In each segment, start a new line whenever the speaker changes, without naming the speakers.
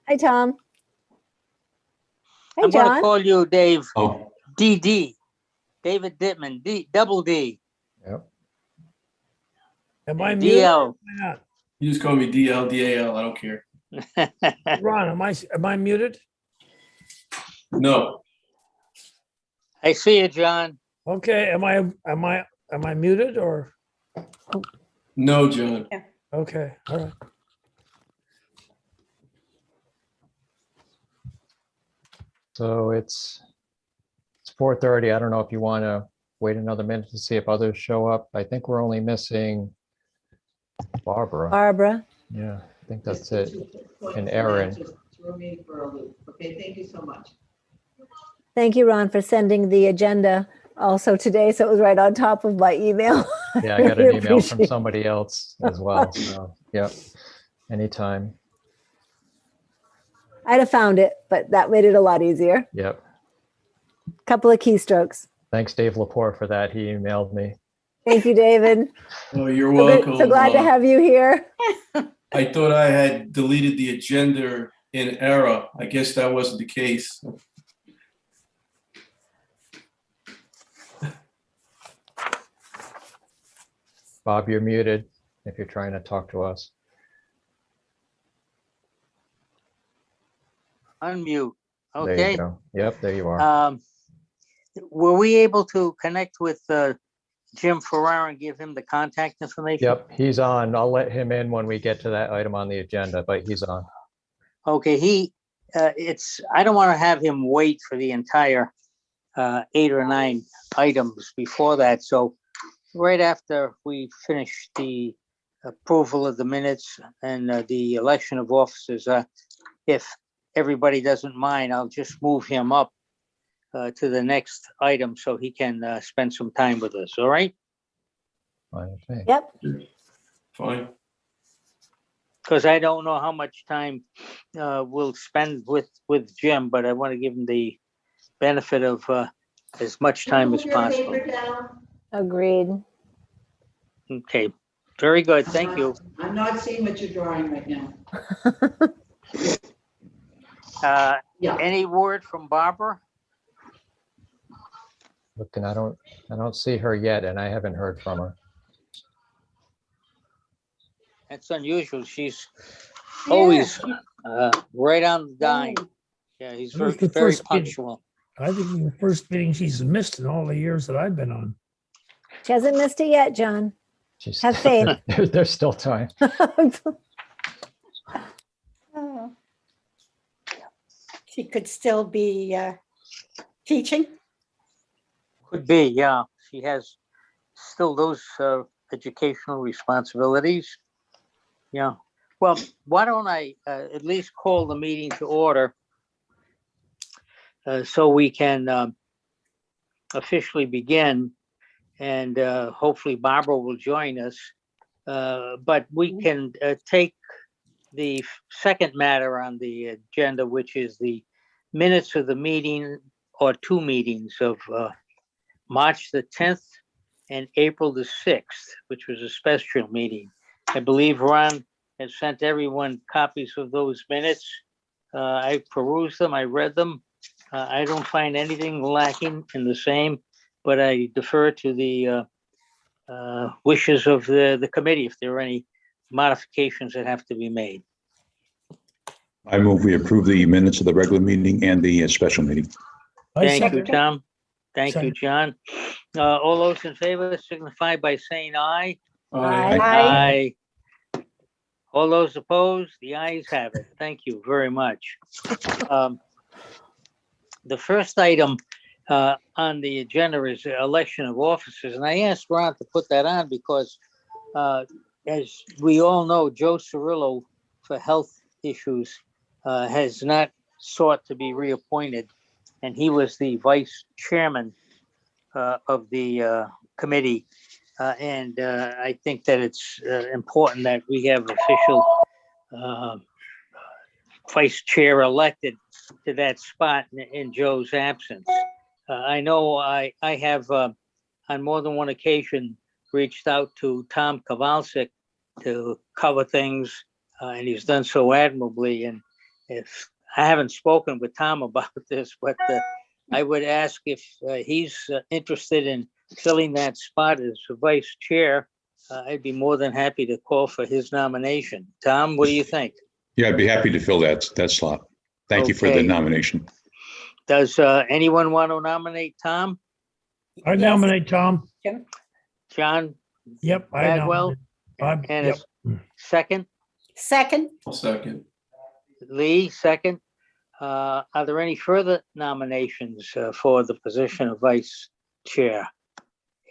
Hi, Tom. Hey,
I'm going to
John.
call you Dave.
Oh,
DD. David Dittman. Double D.
Yep.
Am I muted?
DL.
Why
you just call me DL, I don't care.
not? Ron, am I muted?
No,
I see you, John.
Okay, am I muted or,
no, John.
okay, all right.
So it's 4:30. I don't know if you want to wait another minute to see if others show up. I think we're only missing Barbara.
Barbara.
Yeah, I think that's it. And Erin.
Okay, thank you so much.
Thank you, Ron, for sending the agenda also today. So it was right on top of my email.
Yeah, I got an
Really
email from
appreciate-
somebody else as well. So, yep, anytime.
I'd have found it, but that made it a lot easier.
Yep.
Couple of keystrokes.
Thanks, Dave Lepore, for that. He emailed me.
Thank you, David.
Oh, you're
So
welcome.
so glad to have you here.
I thought I had deleted the agenda in error. I guess that wasn't the case.
Bob, you're muted if you're trying to talk to us.
Unmute.
There
Okay.
you go. Yep, there you are.
Were we able to connect with Jim Ferrara and give him the contact information?
Yep, he's on. I'll let him in when we get to that item on the agenda, but he's on.
Okay, I don't want to have him wait for the entire 8 or 9 items before that. So right after we finish the approval of the minutes and the election of officers, if everybody doesn't mind, I'll just move him up to the next item so he can spend some time with us. All right?
Fine with me.
Yep.
Fine.
Because I don't know how much time we'll spend with Jim, but I want to give him the benefit of as much time as possible.
Agreed.
Okay, very good. Thank you.
I'm not seeing what you're drawing right now. Yeah.
Any word from Barbara?
Looking, I don't see her yet, and I haven't heard from her.
That's unusual. She's always right on the dime. Yeah, he's
Where's
very,
the
very
first meeting?
punctual.
I think it's the first meeting she's missed in all the years that I've been on.
She hasn't missed it yet, John.
She's
Have faith.
There's still time.
Oh. She could still be teaching.
Could be, yeah. She has still those educational responsibilities. Yeah. Well, why don't I at least call the meeting to order so we can officially begin, and hopefully Barbara will join us. But we can take the second matter on the agenda, which is the minutes of the meeting or 2 meetings of March the 10th and April the 6th, which was a special meeting. I believe Ron has sent everyone copies of those minutes. I perused them, I read them. I don't find anything lacking in the same, but I defer to the wishes of the committee if there are any modifications that have to be made.
I move we approve the minutes of the regular meeting and the special meeting.
I
Thank you,
second it.
Tom. Thank you,
Second.
John. All those in favor signify by saying aye.
Aye.
Aye. All those opposed, the ayes have it. Thank you very much. The first item on the agenda is the election of officers, and I asked Ron to put that on because, as we all know, Joe Cirillo, for health issues, has not sought to be reappointed, and he was the vice chairman of the committee. And I think that it's important that we have official vice chair elected to that spot in Joe's absence. I know I have on more than one occasion reached out to Tom Kowalczyk to cover things, and he's done so admirably. And if I haven't spoken with Tom about this, but I would ask if he's interested in filling that spot as vice chair. I'd be more than happy to call for his nomination. Tom, what do you think?
Yeah, I'd be happy to fill that slot. Thank you for the
Okay.
nomination.
Does anyone want to nominate Tom?
I
Yes.
nominate Tom.
John
Yep. I
Bagwell?
nominate.
And
Yep.
a second?
Second,
I'll second.
Lee, second. Are there any further nominations for the position of vice chair?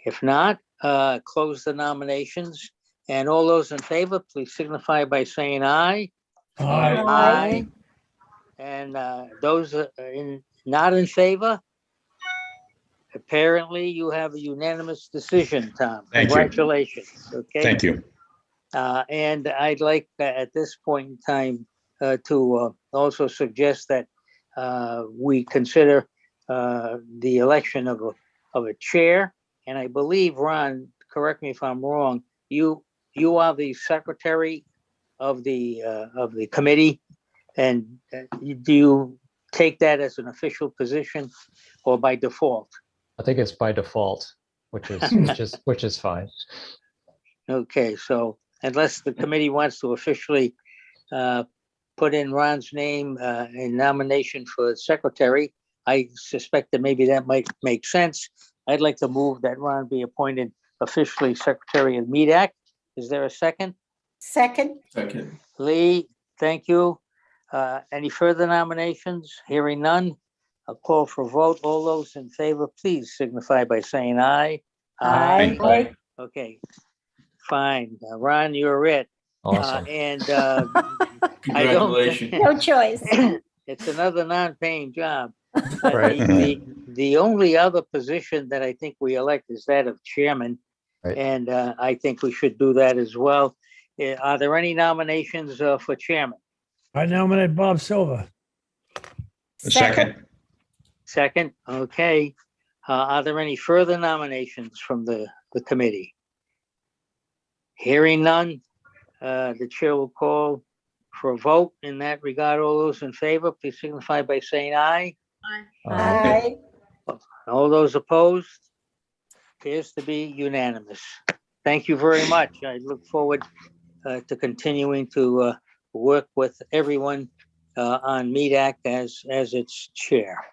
If not, close the nominations. And all those in favor, please signify by saying aye.
Aye.
Aye. And those not in favor? Apparently, you have a unanimous decision, Tom.
Thank you.
Congratulations. Okay.
Thank you.
And I'd like at this point in time to also suggest that we consider the election of a chair. And I believe, Ron, correct me if I'm wrong, you are the secretary of the committee. And do you take that as an official position or by default?
I think it's by default, which is fine.
Okay, so unless the committee wants to officially put in Ron's name in nomination for secretary, I suspect that maybe that might make sense. I'd like to move that Ron be appointed officially secretary of MEDAC. Is there a second?
second,
Second.
Lee, thank you. Any further nominations? Hearing none. I'll call for a vote. All those in favor, please signify by saying aye.
Aye.
Aye.
Okay, fine. Ron, you're it.
Awesome.
And
Congratulations.
no choice.
it's another non-paying job.
Right.
The only other position that I think we elect is that of chairman.
Right.
And I think we should do that as well. Are there any nominations for chairman?
I nominate Bob Silva.
Second.
Second, okay. Are there any further nominations from the committee? Hearing none, the chair will call for a vote in that regard. All those in favor, please signify by saying aye.
Aye.
All those opposed? Appears to be unanimous. Thank you very much. I look forward to continuing to work with everyone on MEDAC as its chair.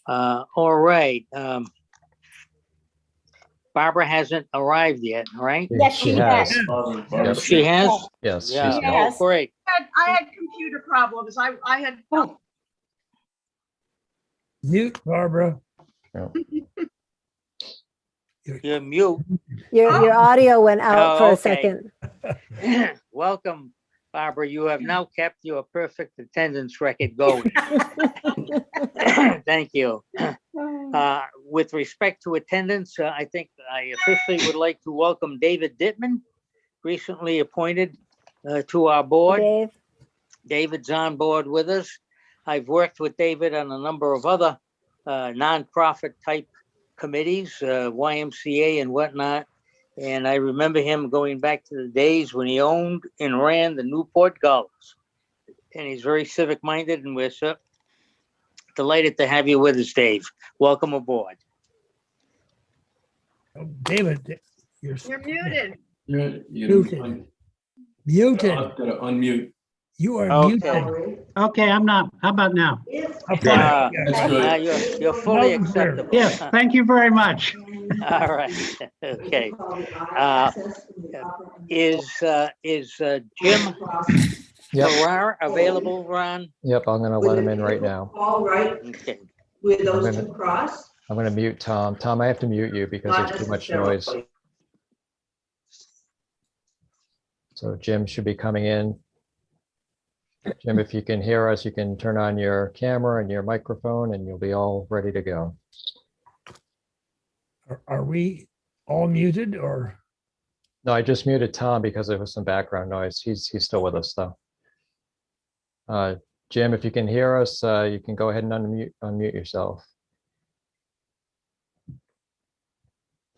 All right. Barbara hasn't arrived yet, right?
Yes, she has.
Barbara.
She has?
Yes.
Yeah,
she's-
oh,
Yes.
great.
I had computer problems. I had.
Mute Barbara.
You're mute.
Your audio went out
Oh,
for a
okay.
second.
Welcome, Barbara. You have now kept your perfect attendance record going. Thank you. With respect to attendance, I think I officially would like to welcome David Dittman, recently appointed to our board.
Dave,
David's on board with us. I've worked with David on a number of other nonprofit type committees, YMCA and whatnot. And I remember him going back to the days when he owned and ran the Newport Gulls. And he's very civic minded, and we're so delighted to have you with us, Dave. Welcome aboard.
Oh, David, you're
muted.
You
Muted. muted.
gotta unmute.
You are
Okay.
muted.
Okay, I'm not. How about now?
How far?
That's good.
You're fully
Loud and clear.
acceptable.
Yes, thank you very much.
All right. Okay. Is Jim
Yep.
Farrar available, Ron?
Yep. I'm gonna let him in right now.
All right,
Okay.
with
I'm
those
gonna-
two cross.
I'm gonna mute Tom. Tom, I have to mute you because
Not
there's too much
necessarily.
noise. So Jim should be coming in. Jim, if you can hear us, you can turn on your camera and your microphone and you'll be all ready to go.
Are we all muted or?
No, I just muted Tom because there was some background noise. He's still with us though. Jim, if you can hear us, you can go ahead and unmute yourself.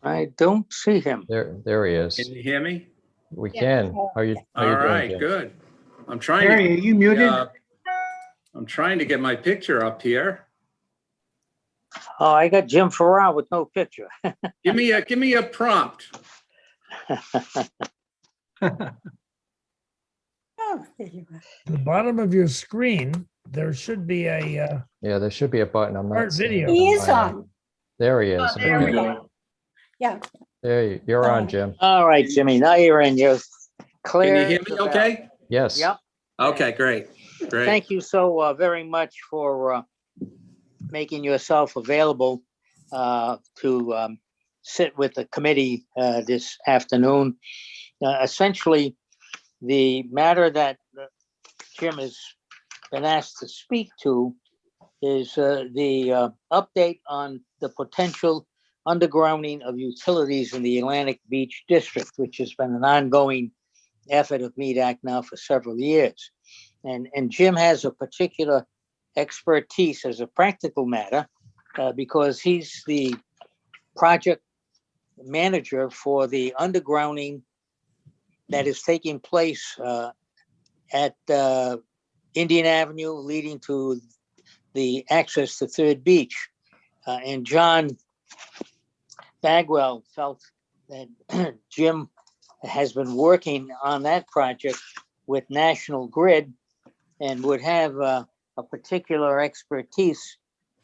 I don't see him.
There he is.
Can you hear me?
We
Yeah.
can. How you
All
doing,
right,
Jim?
good. I'm trying
Harry, are
to.
you muted?
I'm trying to get my picture up here.
Oh, I got Jim Farrar with no picture.
Give me a prompt.
Oh, there you are.
The bottom of your screen, there should be a,
Yeah, there should be a button. I'm not
Start
seeing
video.
it
He
on
is
my
on.
end. There he is.
Oh, there we go.
Yeah.
There, you're on, Jim.
All right, Jimmy, now you're in. You're clear.
Can you hear
as
me
a bell.
okay?
Yes.
Yep.
Okay, great. Great.
Thank you so very much for making yourself available to sit with the committee this afternoon. Essentially, the matter that Jim has been asked to speak to is the update on the potential undergrounding of utilities in the Atlantic Beach District, which has been an ongoing effort of MEDAC now for several years. And Jim has a particular expertise as a practical matter because he's the project manager for the undergrounding that is taking place at Indian Avenue leading to the access to Third Beach. And John Bagwell felt that Jim has been working on that project with National Grid and would have a particular expertise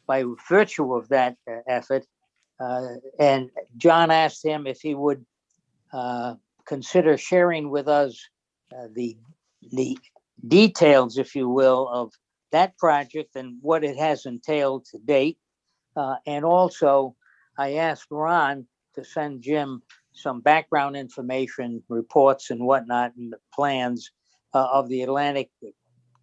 by virtue of that effort. And John asked him if he would consider sharing with us the details, if you will, of that project and what it has entailed to date. And also, I asked Ron to send Jim some background information, reports and whatnot, and the plans of the Atlantic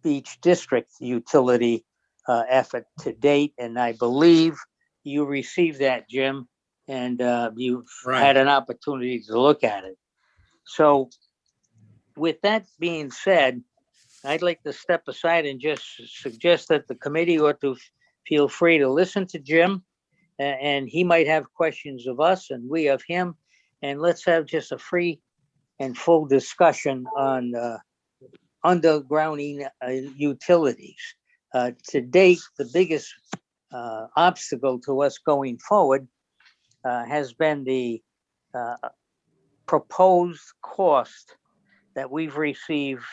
Beach District utility effort to date. And I believe you received that, Jim, and you've had an opportunity to look at it. So with that being said, I'd like to step aside and just suggest that the committee ought to feel free to listen to Jim, and he might have questions of us and we of him. And let's have just a free and full discussion on undergrounding utilities. To date, the biggest obstacle to us going forward has been the proposed cost that we've received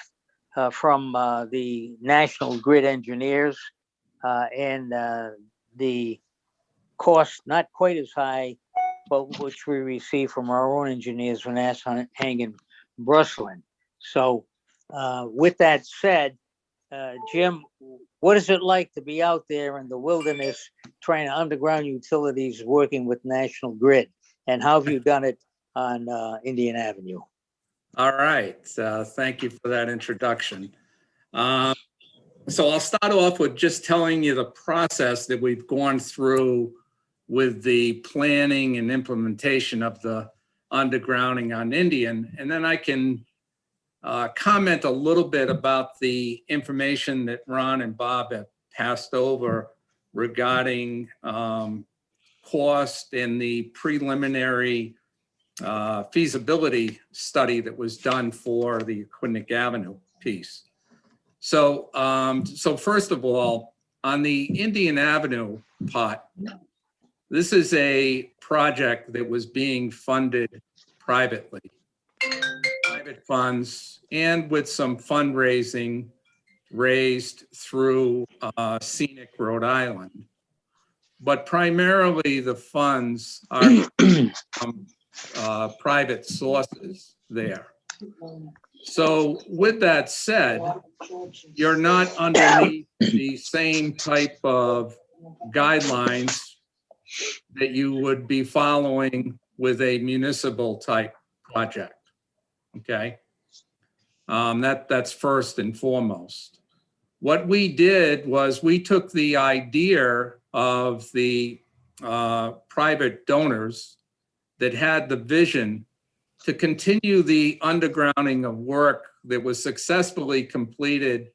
from the National Grid engineers, and the cost not quite as high, but which we receive from our own engineers from Ashang and Brooklyn. So with that said, Jim, what is it like to be out there in the wilderness trying to underground utilities working with National Grid? And how have you done it on Indian Avenue?
All right. Thank you for that introduction. So I'll start off with just telling you the process that we've gone through with the planning and implementation of the undergrounding on Indian, and then I can comment a little bit about the information that Ron and Bob have passed over regarding cost and the preliminary feasibility study that was done for the Quinnick Avenue piece. So, so first of all, on the Indian Avenue part, this is a project that was being funded privately, private funds, and with some fundraising raised through Scenic Rhode Island. But primarily the funds are from private sources there. So with that said, you're not underneath the same type of guidelines that you would be following with a municipal type project, okay? That's first and foremost. What we did was we took the idea of the private donors that had the vision to continue the undergrounding of work that was successfully completed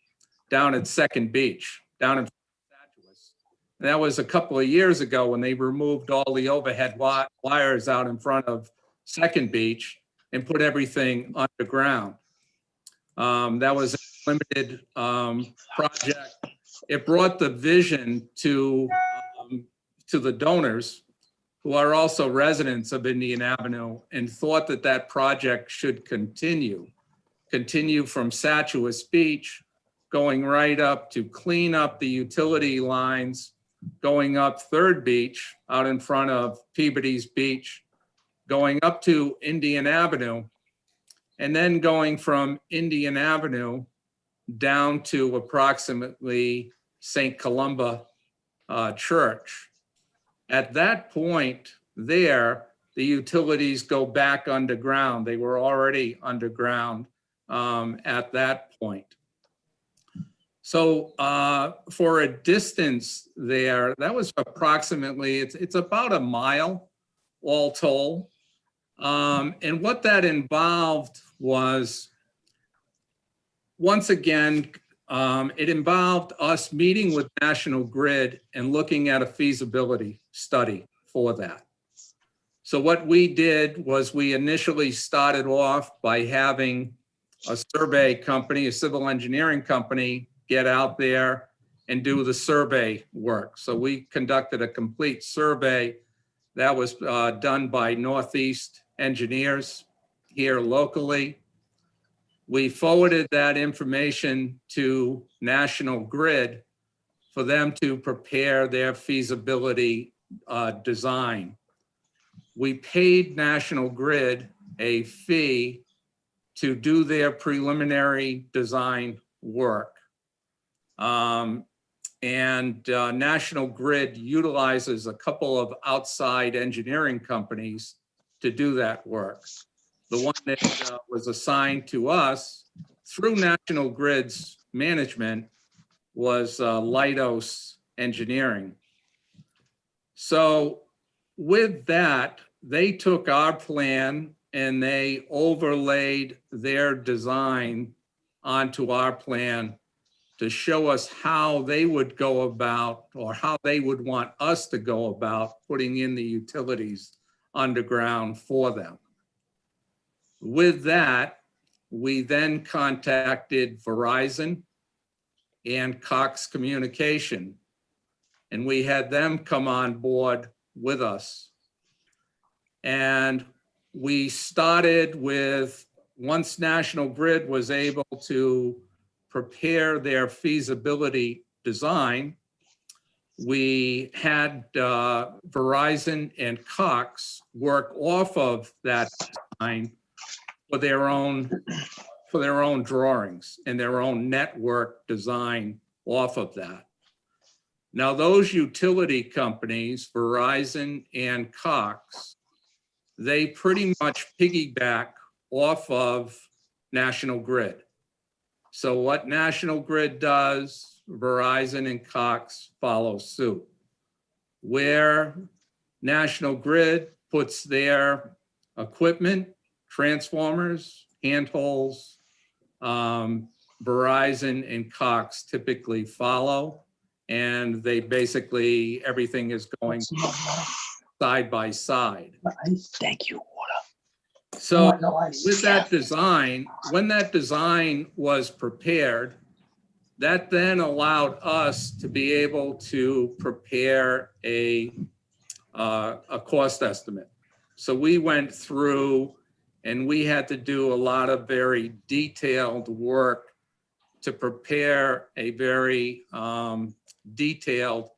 down at Second Beach, down in Fatuous. That was a couple of years ago when they removed all the overhead wires out in front of Second Beach and put everything underground. That was a limited project it brought the vision to the donors, who are also residents of Indian Avenue, and thought that that project should continue from Satchewis Beach, going right up to clean up the utility lines, going up Third Beach out in front of Peabody's Beach, going up to Indian Avenue, and then going from Indian Avenue down to approximately St. Columba Church. At that point there, the utilities go back underground. They were already underground at that point. So for a distance there, that was approximately, it's about a mile all told. And what that involved was, once again, it involved us meeting with National Grid and looking at a feasibility study for that. So what we did was we initially started off by having a survey company, a civil engineering company, get out there and do the survey work. So we conducted a complete survey that was done by Northeast engineers here locally. We forwarded that information to National Grid for them to prepare their feasibility design. We paid National Grid a fee to do their preliminary design work. National Grid utilizes a couple of outside engineering companies to do that work. The one that was assigned to us through National Grid's management was Leidos Engineering. So with that, they took our plan and they overlaid their design onto our plan to show us how they would go about, or how they would want us to go about putting in the utilities underground for them. With that, we then contacted Verizon and Cox Communication, and we had them come on board with us. And we started with, once National Grid was able to prepare their feasibility design, we had Verizon and Cox work off of that design for their own drawings and their own network design off of that. Now, those utility companies, Verizon and Cox, they pretty much piggyback off of National Grid. So what National Grid does, Verizon and Cox follow suit. Where National Grid puts their equipment, transformers, handholds, Verizon and Cox typically follow, and they basically, everything is going side by side.
Thank you.
So with that design, when that design was prepared, that then allowed us to be able to prepare a cost estimate. So we went through and we had to do a lot of very detailed work to prepare a very detailed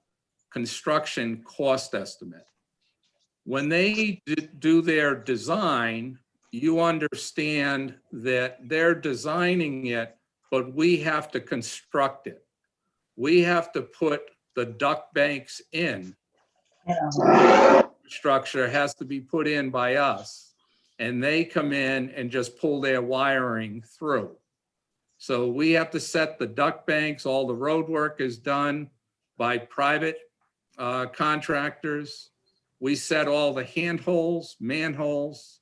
construction cost estimate. When they do their design, you understand that they're designing it, but we have to construct it. We have to put the duct banks in. Structure has to be put in by us, and they come in and just pull their wiring through. So we have to set the duct banks. All the road work is done by private contractors. We set all the handholds, manholes,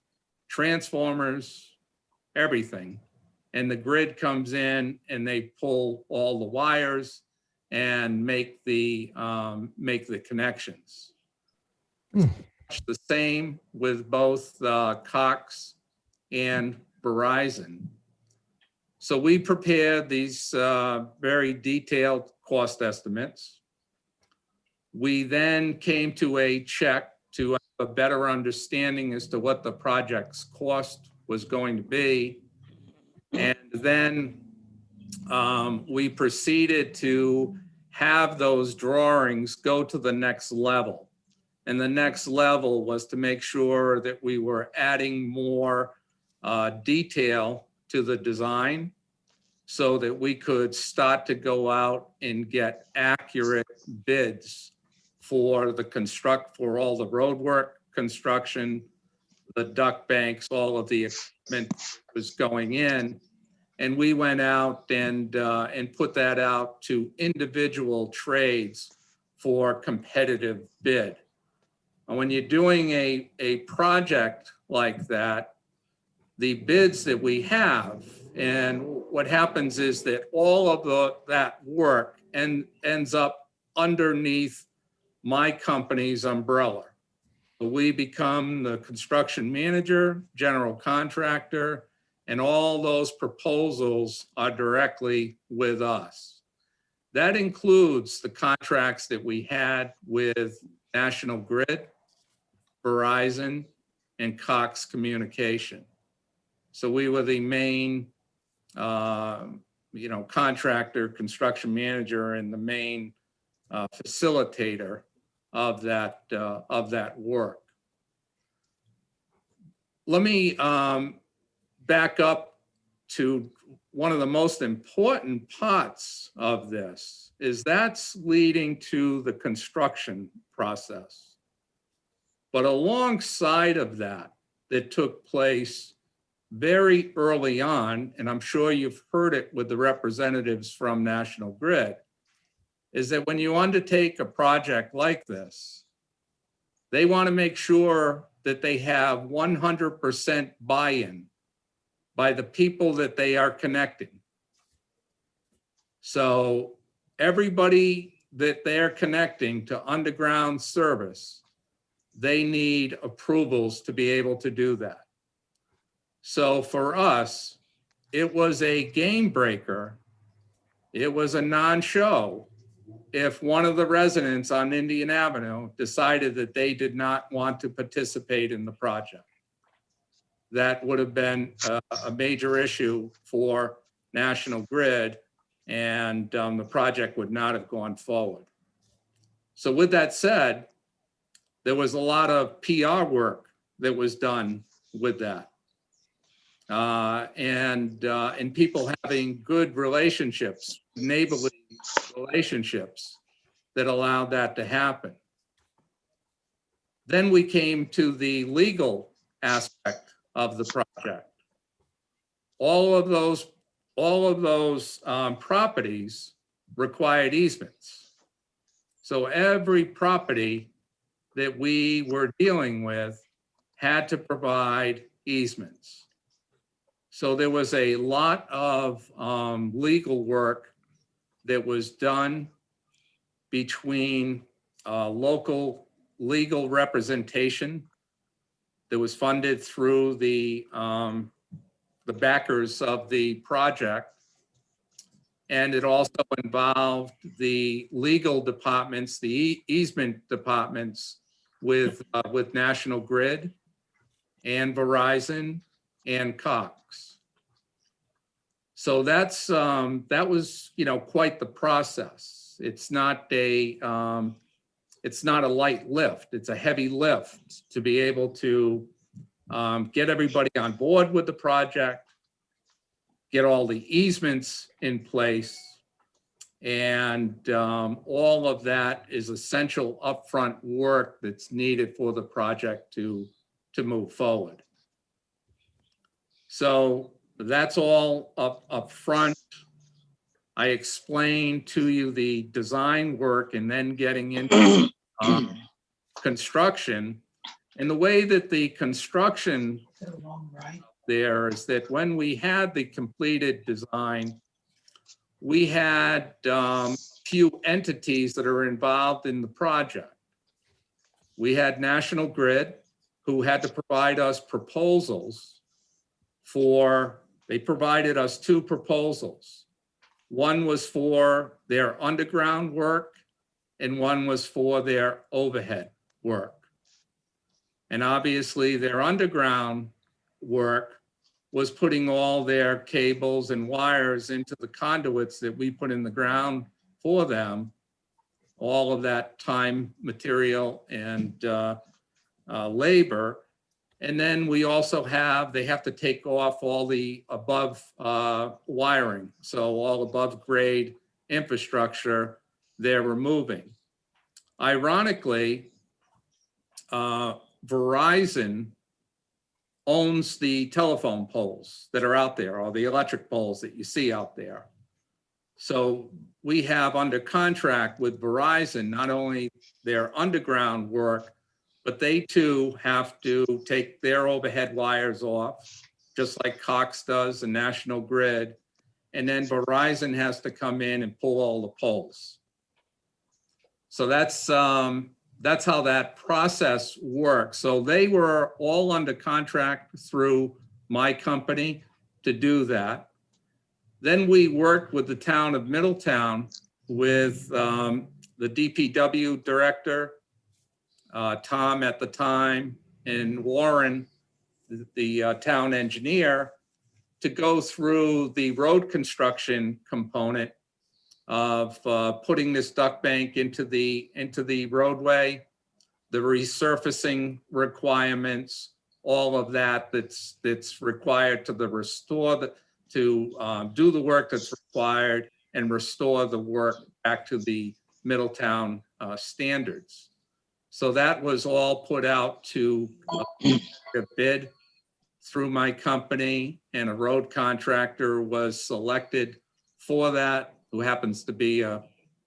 transformers, everything. And the grid comes in and they pull all the wires and make the connections. The same with both Cox and Verizon. So we prepared these very detailed cost estimates. We then came to a check to have a better understanding as to what the project's cost was going to be. And then we proceeded to have those drawings go to the next level. And the next level was to make sure that we were adding more detail to the design so that we could start to go out and get accurate bids for all the roadwork construction, the duct banks, all of the equipment was going in. And we went out and put that out to individual trades for competitive bid. And when you're doing a project like that, the bids that we have, and what happens is that all of that work ends up underneath my company's umbrella. We become the construction manager, general contractor, and all those proposals are directly with us. That includes the contracts that we had with National Grid, Verizon, and Cox Communication. So we were the main, contractor, construction manager, and the main facilitator of that work. Let me back up to one of the most important parts of this is that's leading to the construction process. But alongside of that took place very early on, and I'm sure you've heard it with the representatives from National Grid, is that when you undertake a project like this, they want to make sure that they have 100% buy-in by the people that they are connecting. So everybody that they're connecting to underground service, they need approvals to be able to do that. So for us, it was a game breaker. It was a non-show if one of the residents on Indian Avenue decided that they did not want to participate in the project. That would have been a major issue for National Grid, and the project would not have gone forward. So with that said, there was a lot of PR work that was done with that. And people having good relationships, neighborly relationships that allowed that to happen. Then we came to the legal aspect of the project. All of those properties required easements. So every property that we were dealing with had to provide easements. So there was a lot of legal work that was done between local legal representation that was funded through the backers of the project. And it also involved the legal departments, the easement departments with National Grid and Verizon and Cox. So that's that was quite the process. It's not a light lift. It's a heavy lift to be able to get everybody on board with the project, get all the easements in place, and all of that is essential upfront work that's needed for the project to move forward. So that's all up front. I explained to you the design work and then getting into construction. And the way that the construction there is that when we had the completed design, we had few entities that are involved in the project. We had National Grid, who had to provide us proposals they provided us 2 proposals. One was for their underground work and one was for their overhead work. And obviously their underground work was putting all their cables and wires into the conduits that we put in the ground for them. All of that time, material, and labor. And then we also they have to take off all the above wiring. So all above grade infrastructure they're removing. Ironically, Verizon owns the telephone poles that are out there, or the electric poles that you see out there. So we have under contract with Verizon, not only their underground work, but they too have to take their overhead wires off, just like Cox does and National Grid. And then Verizon has to come in and pull all the poles. So that's how that process works. So they were all under contract through my company to do that. Then we worked with the town of Middletown with the DPW director, Tom at the time, and Warren, the town engineer, to go through the road construction component of putting this duct bank into the roadway, the resurfacing requirements, all of that's required to do the work that's required and restore the work back to the Middletown standards. So that was all put out to a bid through my company, and a road contractor was selected for that, who happens to be an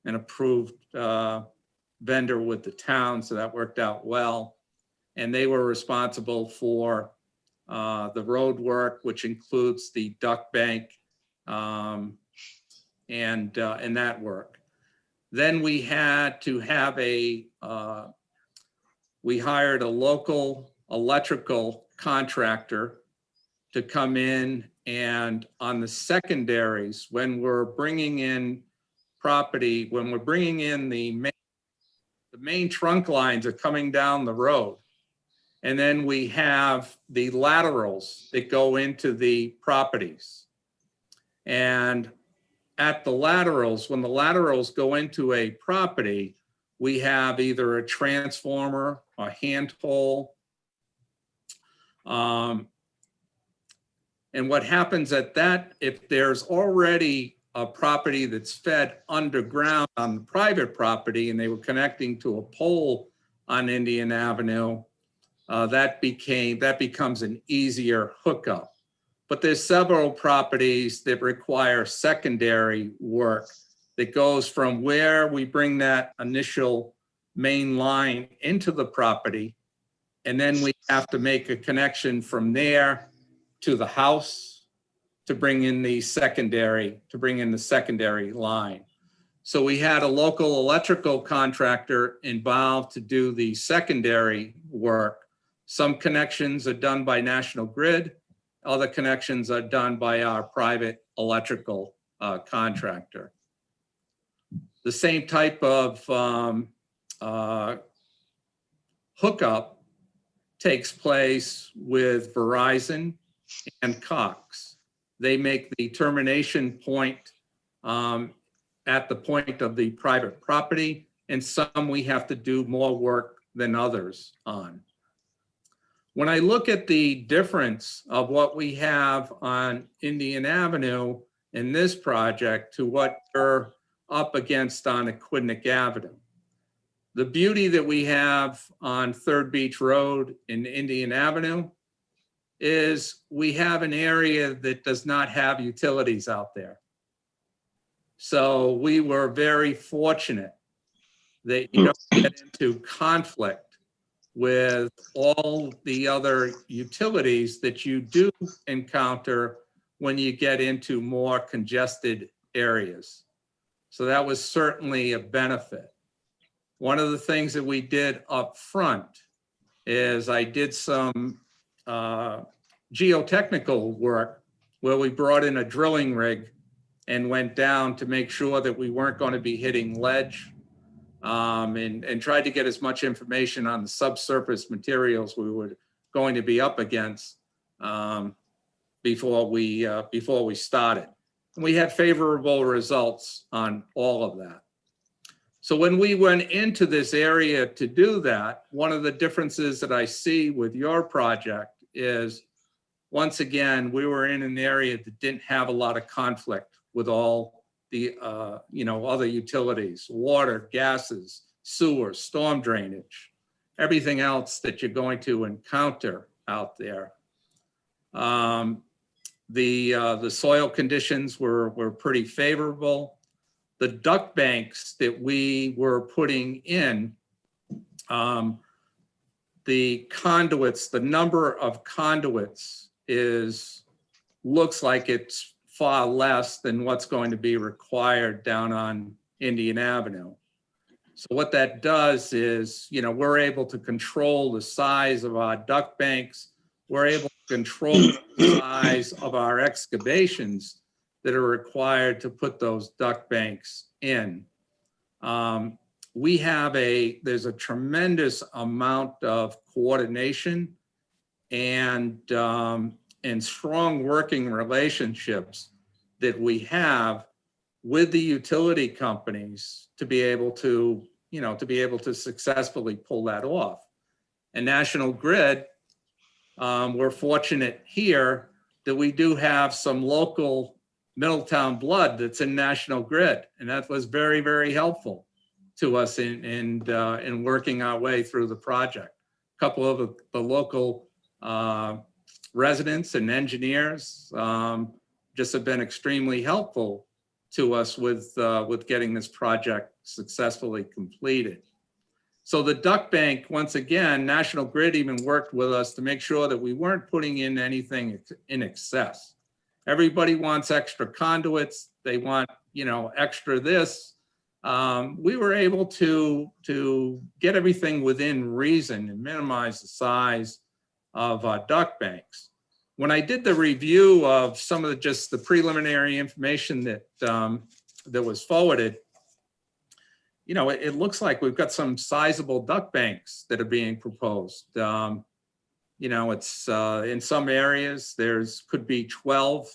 approved vendor with the town, so that worked out well. And they were responsible for the road work, which includes the duct bank and that work. Then we had to have we hired a local electrical contractor to come in, and on the secondaries, when we're bringing in property, when we're bringing in the main trunk lines are coming down the road. And then we have the laterals that go into the properties. And at the laterals, when the laterals go into a property, we have either a transformer, a hand pole. And what happens at that, if there's already a property that's fed underground on the private property and they were connecting to a pole on Indian Avenue, that becomes an easier hookup. But there's several properties that require secondary work that goes from where we bring that initial main line into the property, and then we have to make a connection from there to the house to bring in the secondary line. So we had a local electrical contractor involved to do the secondary work. Some connections are done by National Grid. Other connections are done by our private electrical contractor. The same type of hookup takes place with Verizon and Cox. They make the termination point at the point of the private property, and some we have to do more work than others on. When I look at the difference of what we have on Indian Avenue in this project to what we're up against on Aquidneck Avenue, the beauty that we have on Third Beach Road in Indian Avenue is we have an area that does not have utilities out there. So we were very fortunate that you don't get into conflict with all the other utilities that you do encounter when you get into more congested areas. So that was certainly a benefit. One of the things that we did up front is I did some geotechnical work where we brought in a drilling rig and went down to make sure that we weren't going to be hitting ledge, and tried to get as much information on the subsurface materials we were going to be up against before we started. And we had favorable results on all of that. So when we went into this area to do that, one of the differences that I see with your project is, once again, we were in an area that didn't have a lot of conflict with all the other utilities, water, gases, sewer, storm drainage, everything else that you're going to encounter out there. The soil conditions were pretty favorable. The duct banks that we were putting in, the conduits, the number of conduits looks like it's far less than what's going to be required down on Indian Avenue. So what that does is, we're able to control the size of our duct banks. We're able to control the size of our excavations that are required to put those duct banks in. There's a tremendous amount of coordination and strong working relationships that we have with the utility companies to be able to successfully pull that off. And National Grid, we're fortunate here that we do have some local Middletown blood that's in National Grid, and that was very, very helpful to us in working our way through the project. A couple of the local residents and engineers just have been extremely helpful to us with getting this project successfully completed. So the duct bank, once again, National Grid even worked with us to make sure that we weren't putting in anything in excess. Everybody wants extra conduits. They want, extra this. We were able to get everything within reason and minimize the size of our duct banks. When I did the review of some of just the preliminary information that was forwarded, it looks like we've got some sizable duct banks that are being proposed. It's in some areas could be 12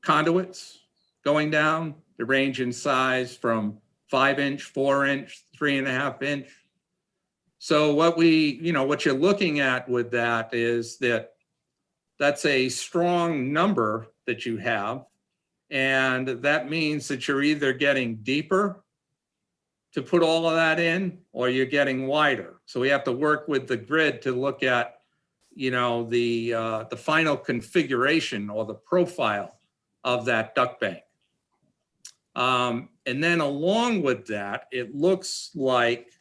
conduits going down. They range in size from 5-inch, 4-inch, 3.5-inch. So what you're looking at with that is that's a strong number that you have. And that means that you're either getting deeper to put all of that in, or you're getting wider. So we have to work with the grid to look at, the final configuration or the profile of that duct bank. And then along with that, it looks like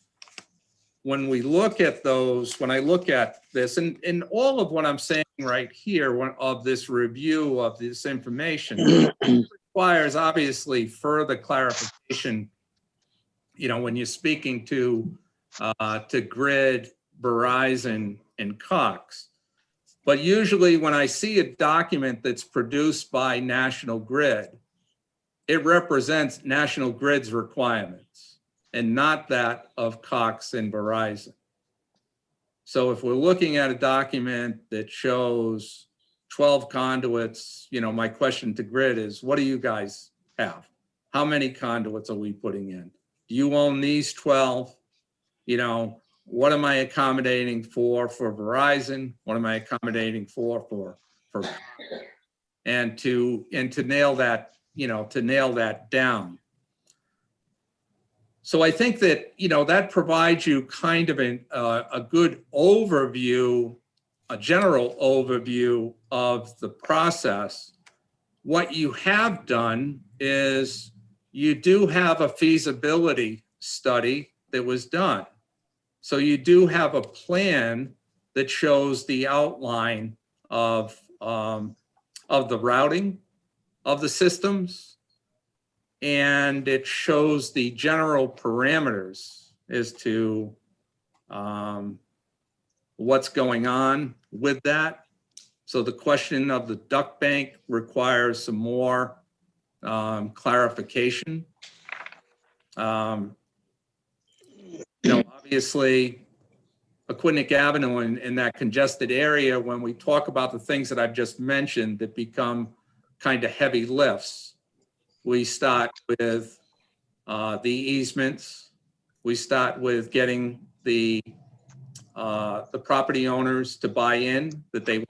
when we look at those, when I look at this, and all of what I'm saying right here of this review of this information requires obviously further clarification, when you're speaking to Grid, Verizon, and Cox. But usually when I see a document that's produced by National Grid, it represents National Grid's requirements and not that of Cox and Verizon. So if we're looking at a document that shows 12 conduits, my question to Grid is, what do you guys have? How many conduits are we putting in? Do you own these 12? What am I accommodating for Verizon? What am I accommodating for and to nail that, to nail that down. So I think that, that provides you kind of a good overview, a general overview of the process. What you have done is you do have a feasibility study that was done. So you do have a plan that shows the outline of the routing of the systems, and it shows the general parameters as to what's going on with that. So the question of the duck bank requires some more clarification. Obviously, Aquidneck Avenue in that congested area, when we talk about the things that I've just mentioned that become kind of heavy lifts, we start with the easements. We start with getting the property owners to buy in that they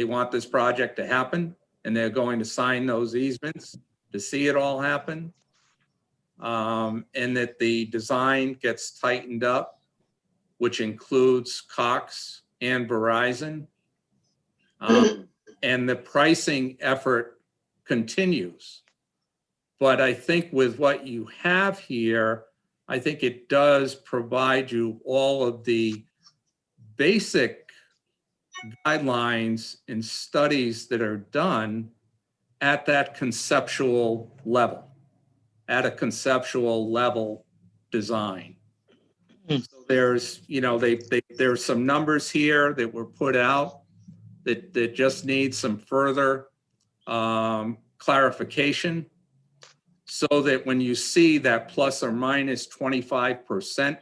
want this project to happen, and they're going to sign those easements to see it all happen. And that the design gets tightened up, which includes Cox and Verizon. And the pricing effort continues. But I think with what you have here, I think it does provide you all of the basic guidelines and studies that are done at that conceptual level, at a conceptual level design. So there's, there's some numbers here that were put out that just need some further clarification, so that when you see that plus or minus 25%,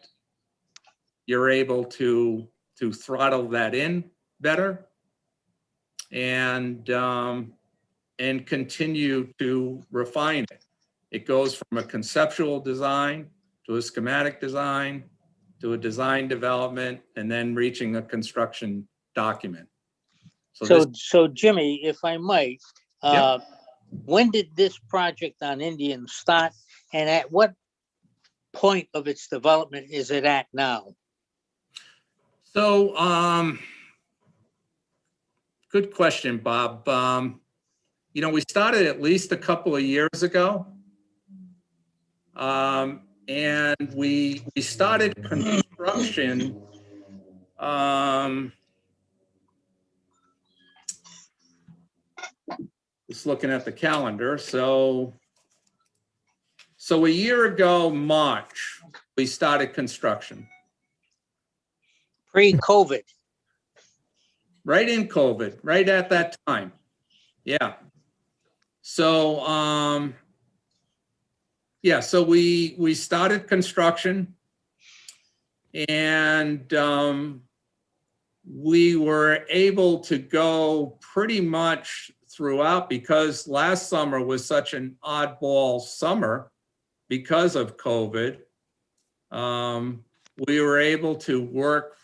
you're able to throttle that in better and continue to refine it. It goes from a conceptual design to a schematic design to a design development, and then reaching a construction document.
So Jimmy, if I might,
Yep.
when did this project on Indian start, and at what point of its development is it at now?
So, good question, Bob. We started at least a couple of years ago. And we started construction just looking at the calendar. So a year ago, March, we started construction.
Pre-COVID?
Right in COVID, right at that time. Yeah. So, so we started construction, and we were able to go pretty much throughout, because last summer was such an oddball summer because of COVID. We were able to work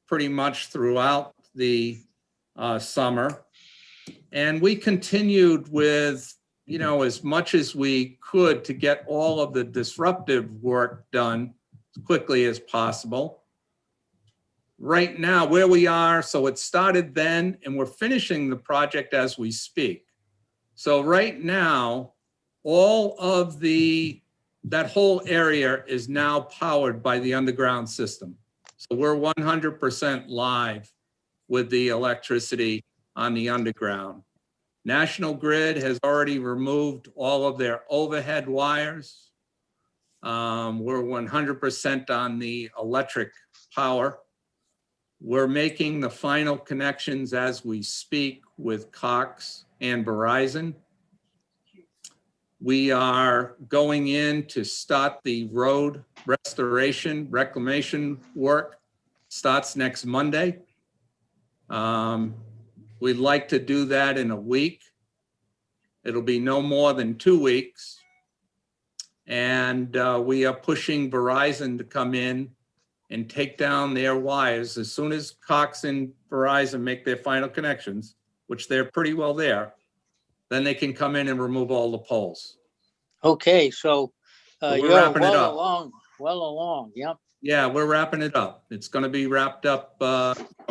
pretty much throughout the summer, and we continued with as much as we could to get all of the disruptive work done as quickly as possible. Right now, where we are, so it started then, and we're finishing the project as we speak. So right now, all of that whole area is now powered by the underground system. So we're 100% live with the electricity on the underground. National Grid has already removed all of their overhead wires. We're 100% on the electric power. We're making the final connections as we speak with Cox and Verizon. We are going in to start the road restoration, reclamation work. Starts next Monday. We'd like to do that in a week. It'll be no more than 2 weeks. And we are pushing Verizon to come in and take down their wires as soon as Cox and Verizon make their final connections, which they're pretty well there. Then they can come in and remove all the poles.
Okay, so
We're
you're
wrapping it up.
well along, yep.
Yeah, we're wrapping it up. It's going to be wrapped up.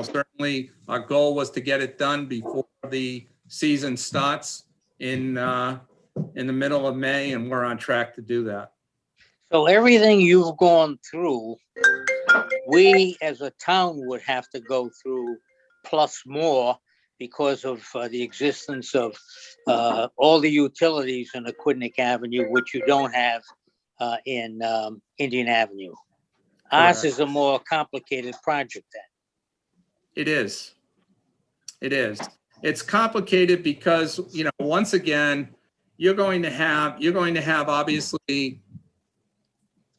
Certainly, our goal was to get it done before the season starts in the middle of May, and we're on track to do that.
So everything you've gone through, we as a town would have to go through plus more, because of the existence of all the utilities in Aquidneck Avenue, which you don't have in Indian Avenue. Ours
Correct.
is a more complicated project then.
It is. It is. It's complicated because, you know, once again, you're going to have obviously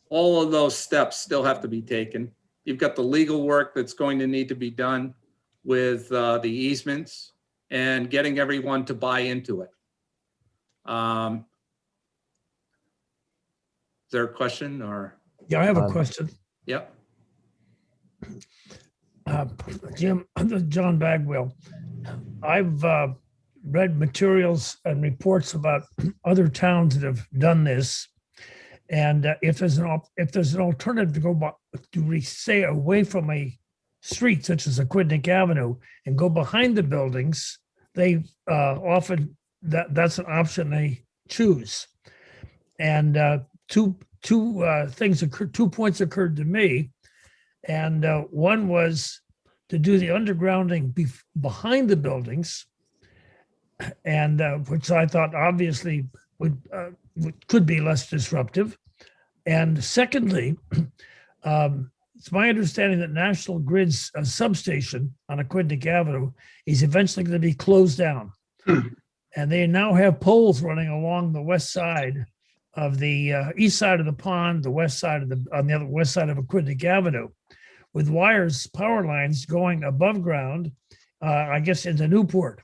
all of those steps still have to be taken. You've got the legal work that's going to need to be done with the easements and getting everyone to buy into it. Is there a question or?
Yeah, I have a question.
Yep.
Jim, John Bagwell. I've read materials and reports about other towns that have done this. And if there's an alternative to go stay away from a street such as Aquidneck Avenue and go behind the buildings, they often that's an option they choose. And two points occurred to me, and one was to do the undergrounding behind the buildings, and which I thought obviously could be less disruptive. And secondly, it's my understanding that National Grid's substation on Aquidneck Avenue is eventually going to be closed down. And they now have poles running along the west side of the east side of the pond, the west side of on the other west side of Aquidneck Avenue, with wires, power lines going above ground, I guess into Newport,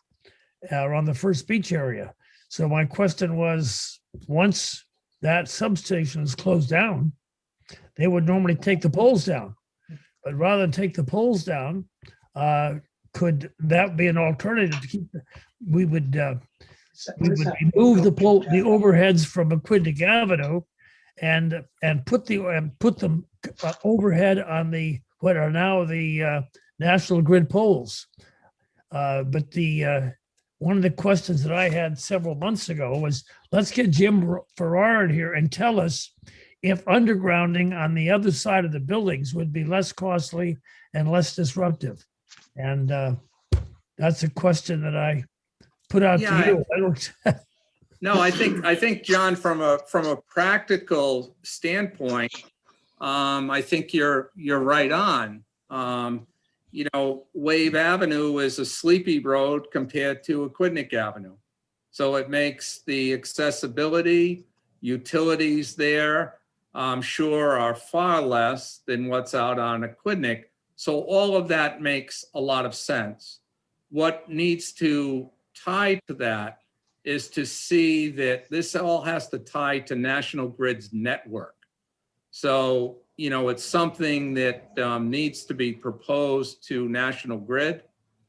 around the First Beach area. So my question was, once that substation is closed down, they would normally take the poles down. But rather than take the poles down, could that be an alternative to keep? We would remove the overheads from Aquidneck Avenue, and put them overhead on what are now the National Grid poles. But one of the questions that I had several months ago was, let's get Jim Farrar here and tell us if undergrounding on the other side of the buildings would be less costly and less disruptive. And that's a question that I put out to you. I don't.
No, I think, John, from a practical standpoint, I think you're right on. You know, Wave Avenue is a sleepy road compared to Aquidneck Avenue. So it makes the accessibility, utilities there, I'm sure, are far less than what's out on Aquidneck. So all of that makes a lot of sense. What needs to tie to that is to see that this all has to tie to National Grid's network. So, you know, it's something that needs to be proposed to National Grid,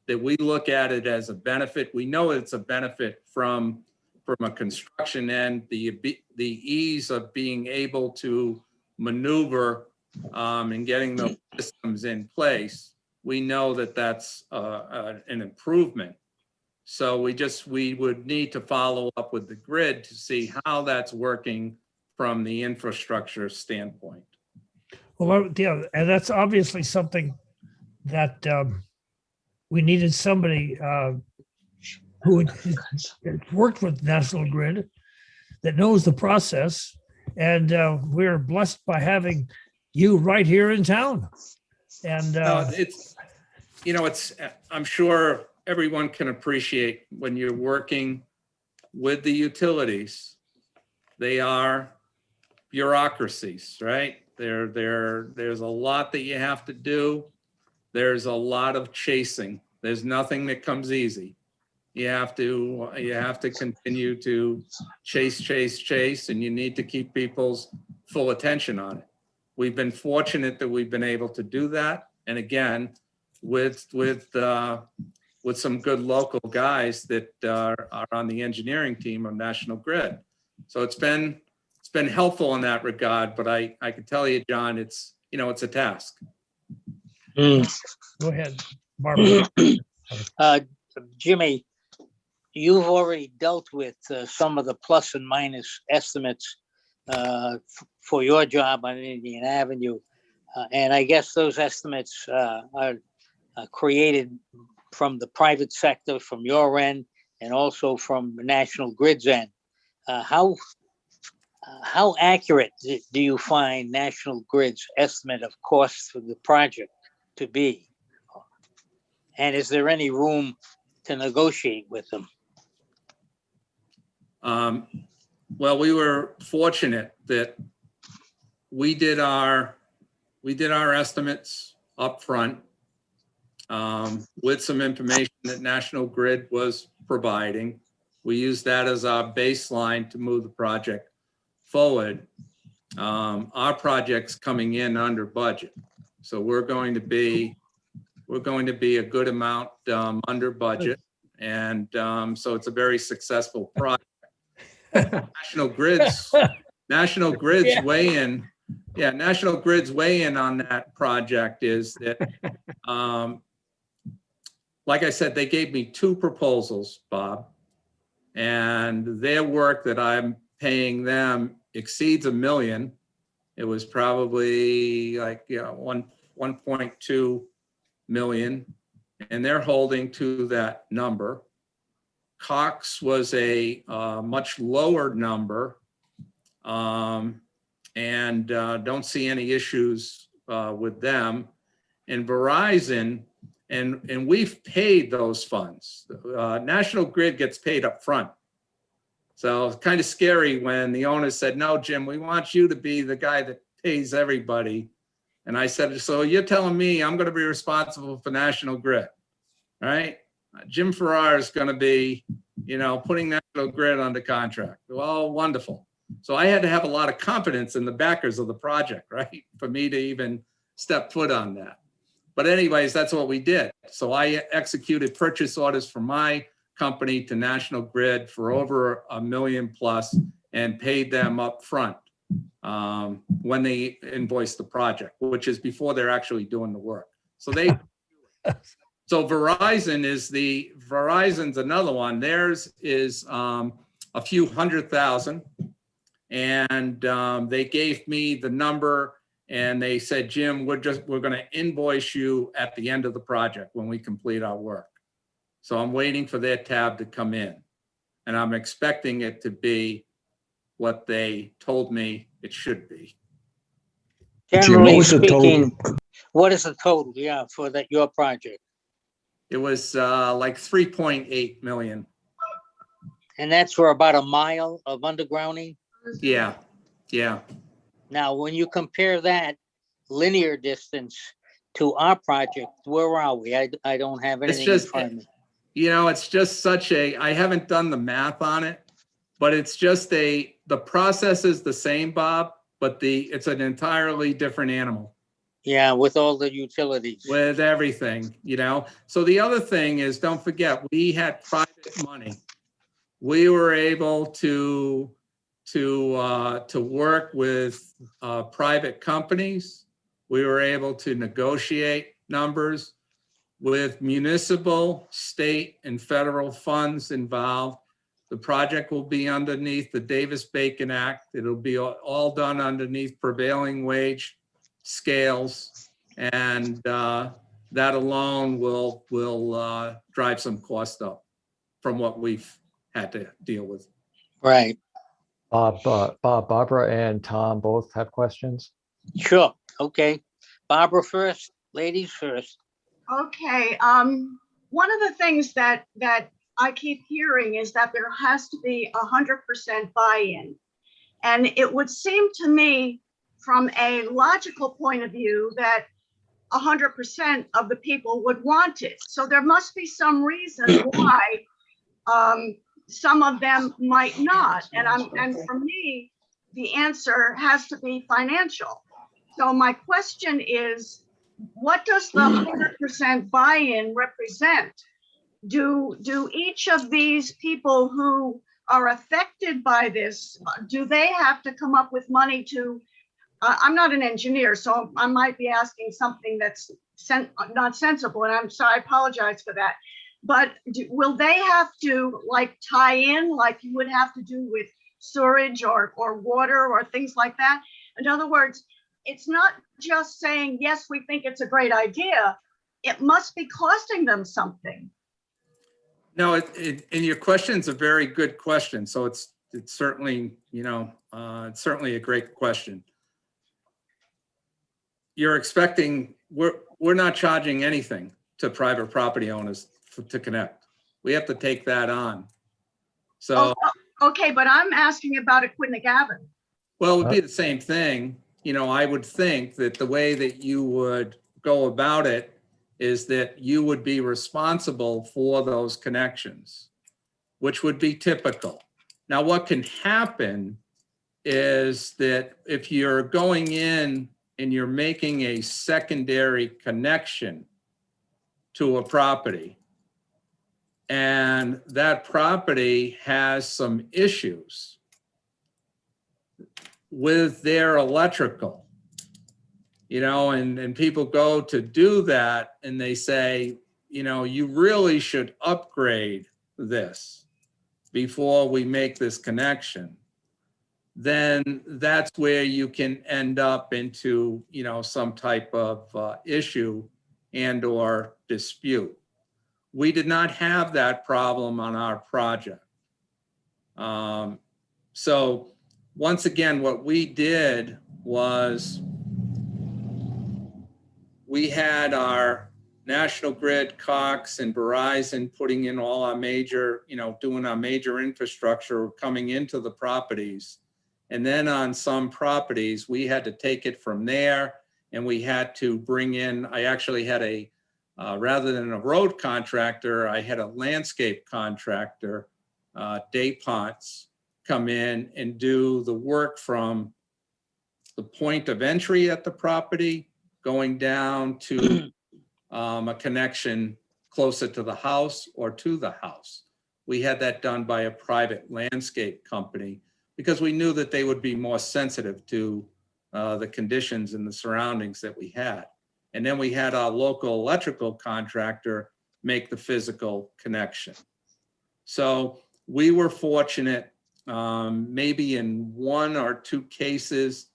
that we look at it as a benefit. We know it's a benefit from a construction end, the ease of being able to maneuver and getting those systems in place. We know that that's an improvement. So we would need to follow up with the grid to see how that's working from the infrastructure standpoint.
Well, yeah, and that's obviously something that we needed somebody who had worked with National Grid that knows the process. And we're blessed by having you right here in town. And I'm sure everyone can appreciate when you're working with the utilities, they are bureaucracies, right? There's a lot that you have to do. There's a lot of chasing. There's nothing that comes easy. You have to continue to chase, and you need to keep people's full attention on it. We've been fortunate that we've been able to do that. And again, with some good local guys that are on the engineering team of National Grid. So it's been helpful in that regard, but I can tell you, John, it's a task. Go ahead, Barbara.
Jimmy, you've already dealt with some of the plus and minus estimates for your job on Indian Avenue. And I guess those estimates are created from the private sector, from your end, and also from National Grid's end. How accurate do you find National Grid's estimate of costs for the project to be? And is there any room to negotiate with them?
Well, we were fortunate that we did our estimates up front with some information that National Grid was providing. We used that as our baseline to move the project forward. Our project's coming in under budget, so we're going to be a good amount under budget, and so it's a very successful project. National Grid's
Yeah.
weigh-in. Yeah, National Grid's weigh-in on that project is that, like I said, they gave me 2 proposals, Bob, and their work that I'm paying them exceeds $1 million. It was probably like 1.2 million, and they're holding to that number. Cox was a much lower number, and don't see any issues with them. And Verizon, and we've paid those funds. National Grid gets paid up front. So it's kind of scary when the owner said, no, Jim, we want you to be the guy that pays everybody. And I said, so you're telling me I'm going to be responsible for National Grid, right? Jim Farrar is going to be, putting National Grid under contract. Well, wonderful. So I had to have a lot of confidence in the backers of the project, right? For me to even step foot on that. But anyways, that's what we did. So I executed purchase orders for my company to National Grid for over $1 million plus and paid them up front when they invoiced the project, which is before they're actually doing the work. So so Verizon's another one. Theirs is a few $100,000, and they gave me the number and they said, Jim, we're going to invoice you at the end of the project when we complete our work. So I'm waiting for their tab to come in, and I'm expecting it to be what they told me it should be.
Jim, what
Generally
was the total?
speaking, what is the total, for your project?
It was like 3.8 million.
And that's for about a mile of undergrounding?
Yeah, yeah.
Now, when you compare that linear distance to our project, where are we? I don't have anything in front of me.
It's just I haven't done the math on it, but it's just the process is the same, Bob, but it's an entirely different animal.
Yeah, with all the utilities.
With everything, So the other thing is, don't forget, we had private money. We were able to work with private companies. We were able to negotiate numbers with municipal, state, and federal funds involved. The project will be underneath the Davis-Bacon Act. It'll be all done underneath prevailing wage scales, and that alone will drive some cost up from what we've had to deal with.
Right.
Bob, Barbara and Tom both have questions.
Sure. Okay. Barbara first, ladies first.
Okay, one of the things that I keep hearing is that there has to be 100% buy-in. And it would seem to me, from a logical point of view, that 100% of the people would want it. So there must be some reason why some of them might not. And for me, the answer has to be financial. So my question is, what does the 100% buy-in represent? Do each of these people who are affected by this, do they have to come up with money to, I'm not an engineer, so I might be asking something that's not sensible, and I'm sorry, I apologize for that. But will they have to tie in like you would have to do with sewage or water or things like that? In other words, it's not just saying, yes, we think it's a great idea. It must be costing them something.
No, and your question's a very good question. So it's certainly, it's certainly a great question. You're expecting, we're not charging anything to private property owners to connect. We have to take that on. So,
Okay, but I'm asking about Aquidneck Avenue.
well, it would be the same thing. You know, I would think that the way that you would go about it is that you would be responsible for those connections, which would be typical. Now, what can happen is that if you're going in and you're making a secondary connection to a property, and that property has some issues with their electrical, you know, and people go to do that and they say, you know, you really should upgrade this before we make this connection. Then that's where you can end up into, you know, some type of issue and or dispute. We did not have that problem on our project. So once again, what we did was we had our National Grid, Cox, and Verizon putting in all our major, you know, doing our major infrastructure coming into the properties. And then on some properties, we had to take it from there and we had to bring in, I actually had a, rather than a road contractor, I had a landscape contractor, DuPont's, come in and do the work from the point of entry at the property, going down to a connection closer to the house or to the house. We had that done by a private landscape company because we knew that they would be more sensitive to the conditions and the surroundings that we had. And then we had our local electrical contractor make the physical connection. So we were fortunate, maybe in one or two cases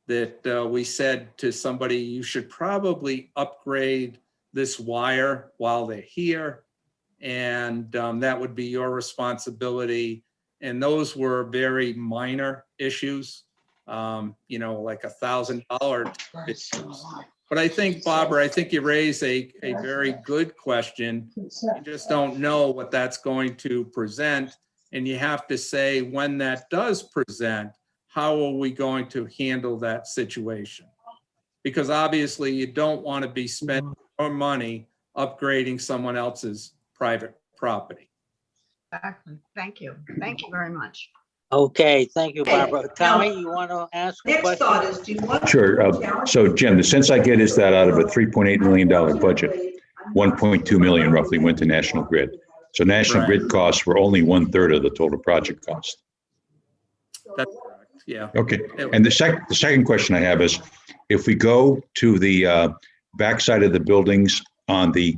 that we said to somebody, you should probably upgrade this wire while they're here. And that would be your responsibility. And those were very minor issues, you know, like $1,000 issues. But I think, Barbara, I think you raise a very good question. You just don't know what that's going to present. And you have to say, when that does present, how are we going to handle that situation? Because obviously you don't want to be spending more money upgrading someone else's private property.
Exactly. Thank you. Thank you very much.
Okay, thank you, Barbara. Tommy, you want to ask a
Next thought
question?
is, do you want?
Sure. So Jim, the sense I get is that out of a $3.8 million budget, 1.2 million roughly went to National Grid. So National
Right.
Grid costs were only 1/3 of the total project cost.
That's correct, yeah.
Okay. And the second question I have is, if we go to the backside of the buildings on the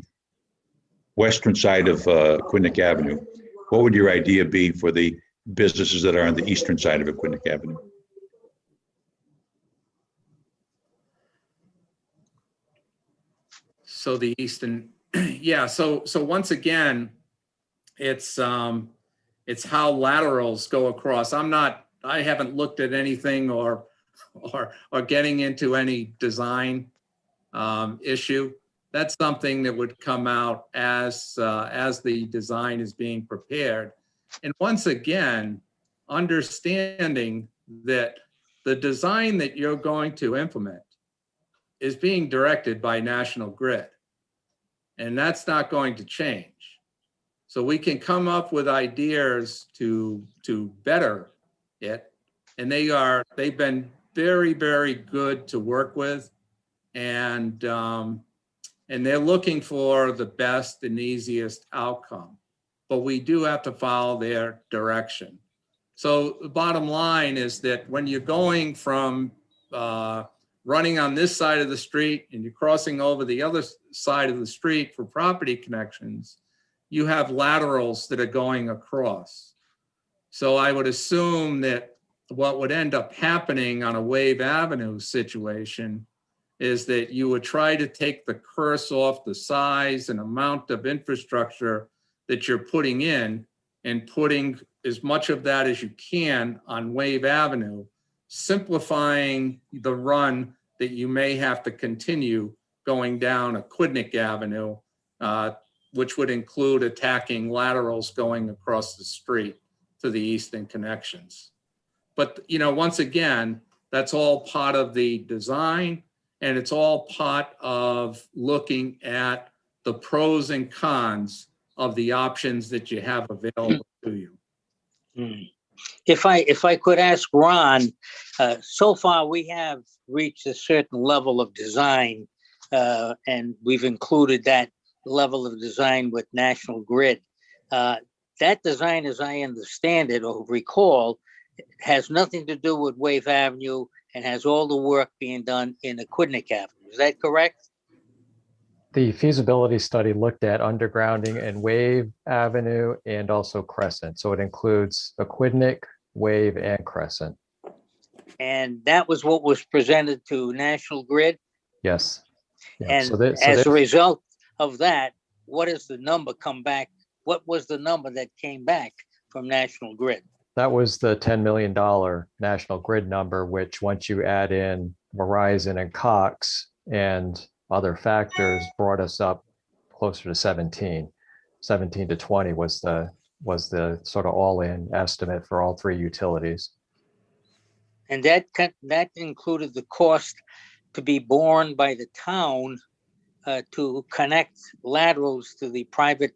western side of Aquidneck Avenue, what would your idea be for the businesses that are on the eastern side of Aquidneck Avenue?
So the eastern, yeah. So once again, it's how laterals go across. I haven't looked at anything or getting into any design issue. That's something that would come out as the design is being prepared. And once again, understanding that the design that you're going to implement is being directed by National Grid. And that's not going to change. So we can come up with ideas to better it. And they've been very, very good to work with. And they're looking for the best and easiest outcome. But we do have to follow their direction. So the bottom line is that when you're going from running on this side of the street and you're crossing over the other side of the street for property connections, you have laterals that are going across. So I would assume that what would end up happening on a Wave Avenue situation is that you would try to take the curse off the size and amount of infrastructure that you're putting in and putting as much of that as you can on Wave Avenue, simplifying the run that you may have to continue going down Aquidneck Avenue which would include attacking laterals going across the street to the eastern connections. But, you know, once again, that's all part of the design, and it's all part of looking at the pros and cons of the options that you have available to you.
If I could ask Ron, so far we have reached a certain level of design, and we've included that level of design with National Grid. That design, as I understand it or recall, has nothing to do with Wave Avenue and has all the work being done in Aquidneck Avenue. Is that correct?
The feasibility study looked at undergrounding in Wave Avenue and also Crescent. So it includes Aquidneck, Wave, and Crescent.
And that was what was presented to National Grid.
Yes. Yeah,
And as a result of that, what is the number come back? What was the number that came back from National Grid?
that was the $10 million National Grid number, which once you add in Verizon and Cox and other factors brought us up closer to 17 to 20 was the sort of all-in estimate for all three utilities.
And that included the cost to be borne by the town to connect laterals to the private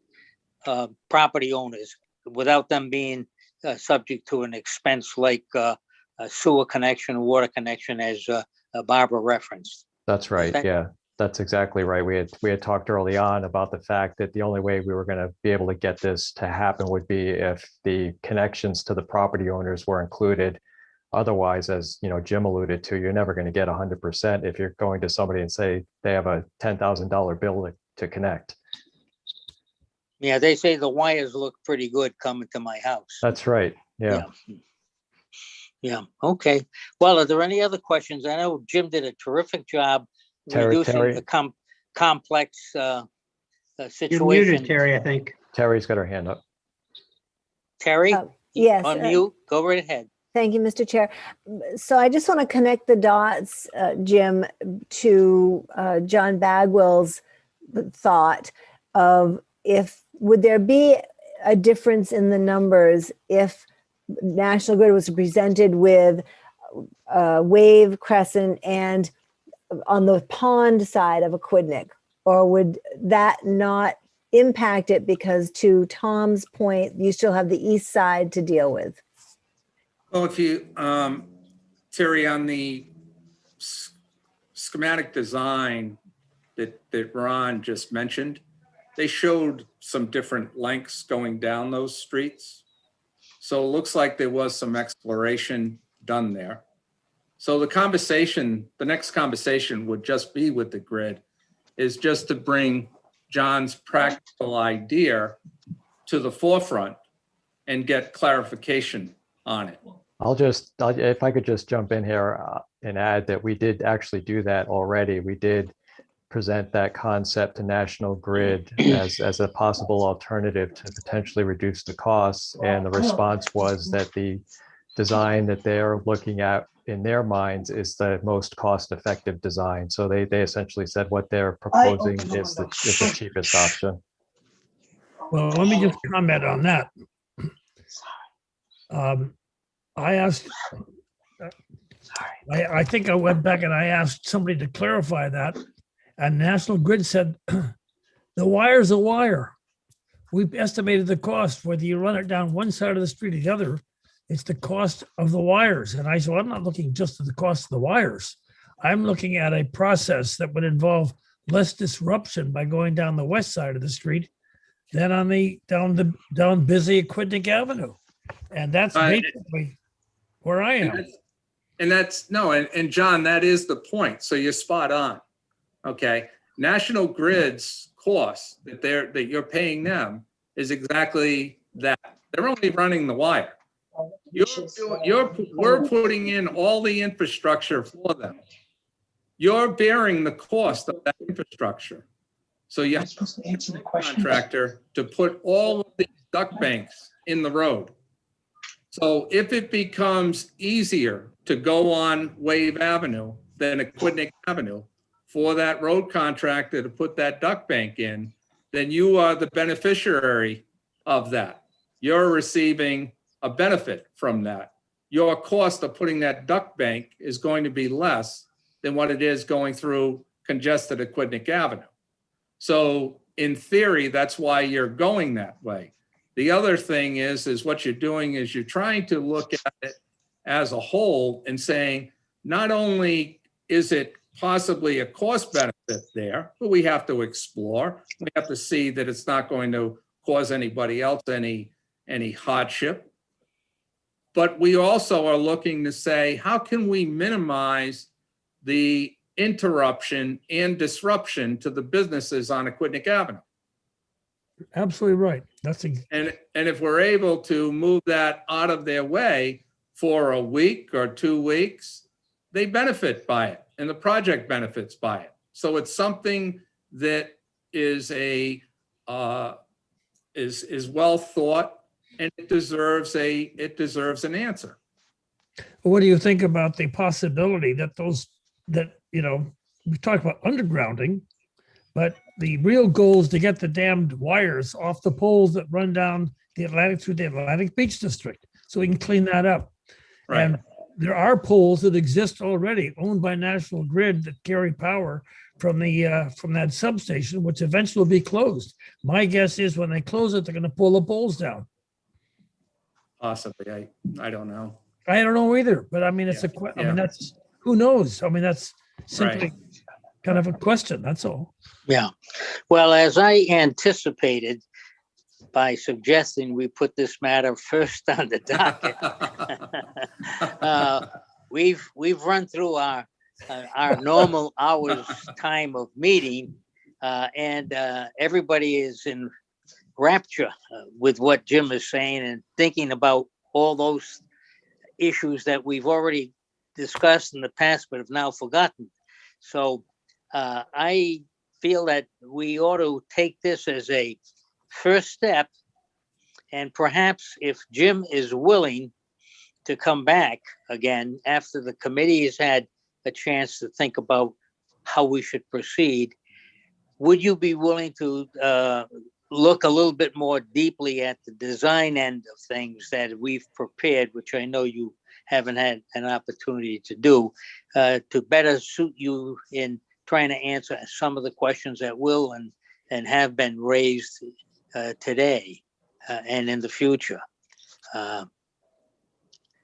property owners without them being subject to an expense like a sewer connection, water connection, as Barbara referenced.
That's right. Yeah, that's exactly right. We had talked early on about the fact that the only way we were going to be able to get this to happen would be if the connections to the property owners were included. Otherwise, as you know, Jim alluded to, you're never going to get 100% if you're going to somebody and say they have a $10,000 bill to connect.
Yeah, they say the wires look pretty good coming to my house.
That's right. Yeah.
Yeah. Okay. Well, are there any other questions? I know Jim did a terrific job reducing the complex situation.
You're muted, Terry, I think.
Terry's got her hand up.
Terry?
Yes.
Unmute. Go right ahead.
Thank you, Mr. Chair. So I just want to connect the dots, Jim, to John Bagwell's thought of would there be a difference in the numbers if National Grid was presented with Wave, Crescent, and on the pond side of Aquidneck, or would that not impact it because, to Tom's point, you still have the east side to deal with?
Well, if you, Terry, on the schematic design that Ron just mentioned, they showed some different lengths going down those streets. So it looks like there was some exploration done there. So the next conversation would just be with the grid, is just to bring John's practical idea to the forefront and get clarification on it.
If I could just jump in here and add that we did actually do that already. We did present that concept to National Grid as a possible alternative to potentially reduce the costs. And the response was that the design that they're looking at in their minds is the most cost-effective design. So they essentially said what they're proposing is the cheapest option.
Well, let me just comment on that. I think I went back and I asked somebody to clarify that, and National Grid said, the wire's a wire. We've estimated the cost, whether you run it down one side of the street or the other, it's the cost of the wires. And I said, well, I'm not looking just at the cost of the wires. I'm looking at a process that would involve less disruption by going down the west side of the street than on down busy Aquidneck Avenue. And that's basically where I am.
And John, that is the point. So you're spot on. Okay. National Grid's cost that you're paying them is exactly that. They're only running the wire. We're putting in all the infrastructure for them. You're bearing the cost of that infrastructure. So you have to answer the contractor to put all of the duct banks in the road. So if it becomes easier to go on Wave Avenue than Aquidneck Avenue for that road contractor to put that duct bank in, then you are the beneficiary of that. You're receiving a benefit from that. Your cost of putting that duct bank is going to be less than what it is going through congested Aquidneck Avenue. So in theory, that's why you're going that way. The other thing is what you're doing is you're trying to look at it as a whole and saying, not only is it possibly a cost benefit there, but we have to explore. We have to see that it's not going to cause anybody else any hardship. But we also are looking to say, how can we minimize the interruption and disruption to the businesses on Aquidneck Avenue?
Absolutely right.
And if we're able to move that out of their way for a week or 2 weeks, they benefit by it, and the project benefits by it. So it's something that is is well thought, and it deserves an answer.
What do you think about the possibility that we talk about undergrounding, but the real goal is to get the damned wires off the poles that run down the Atlantic through the Atlantic Beach District, so we can clean that up.
Right.
And there are poles that exist already, owned by National Grid, that carry power from that substation, which eventually will be closed. My guess is when they close it, they're going to pull the poles down.
Possibly, I don't know.
I don't know either, but I mean, it's I mean, that's, who knows? I mean, that's simply kind of a question, that's all.
Yeah. Well, as I anticipated by suggesting we put this matter first on the docket, we've run through our normal hours time of meeting, and everybody is in rapture with what Jim is saying and thinking about all those issues that we've already discussed in the past but have now forgotten. So I feel that we ought to take this as a first step, and perhaps if Jim is willing to come back again after the committee has had a chance to think about how we should proceed, would you be willing to look a little bit more deeply at the design end of things that we've prepared, which I know you haven't had an opportunity to do, to better suit you in trying to answer some of the questions that will and have been raised today and in the future?
Yeah,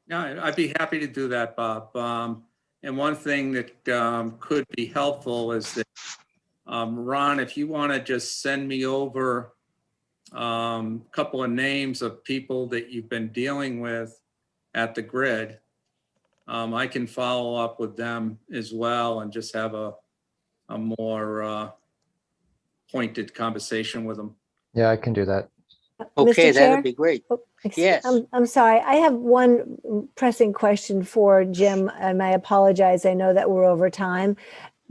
I'd be happy to do that, Bob. And one thing that could be helpful is that, Ron, if you want to just send me over a couple of names of people that you've been dealing with at the grid, I can follow up with them as well and just have a more pointed conversation with them.
Yeah, I can do that.
Okay,
Mr. Chair?
that'd be great. Yes.
I'm sorry. I have one pressing question for Jim, and I apologize. I know that we're over time.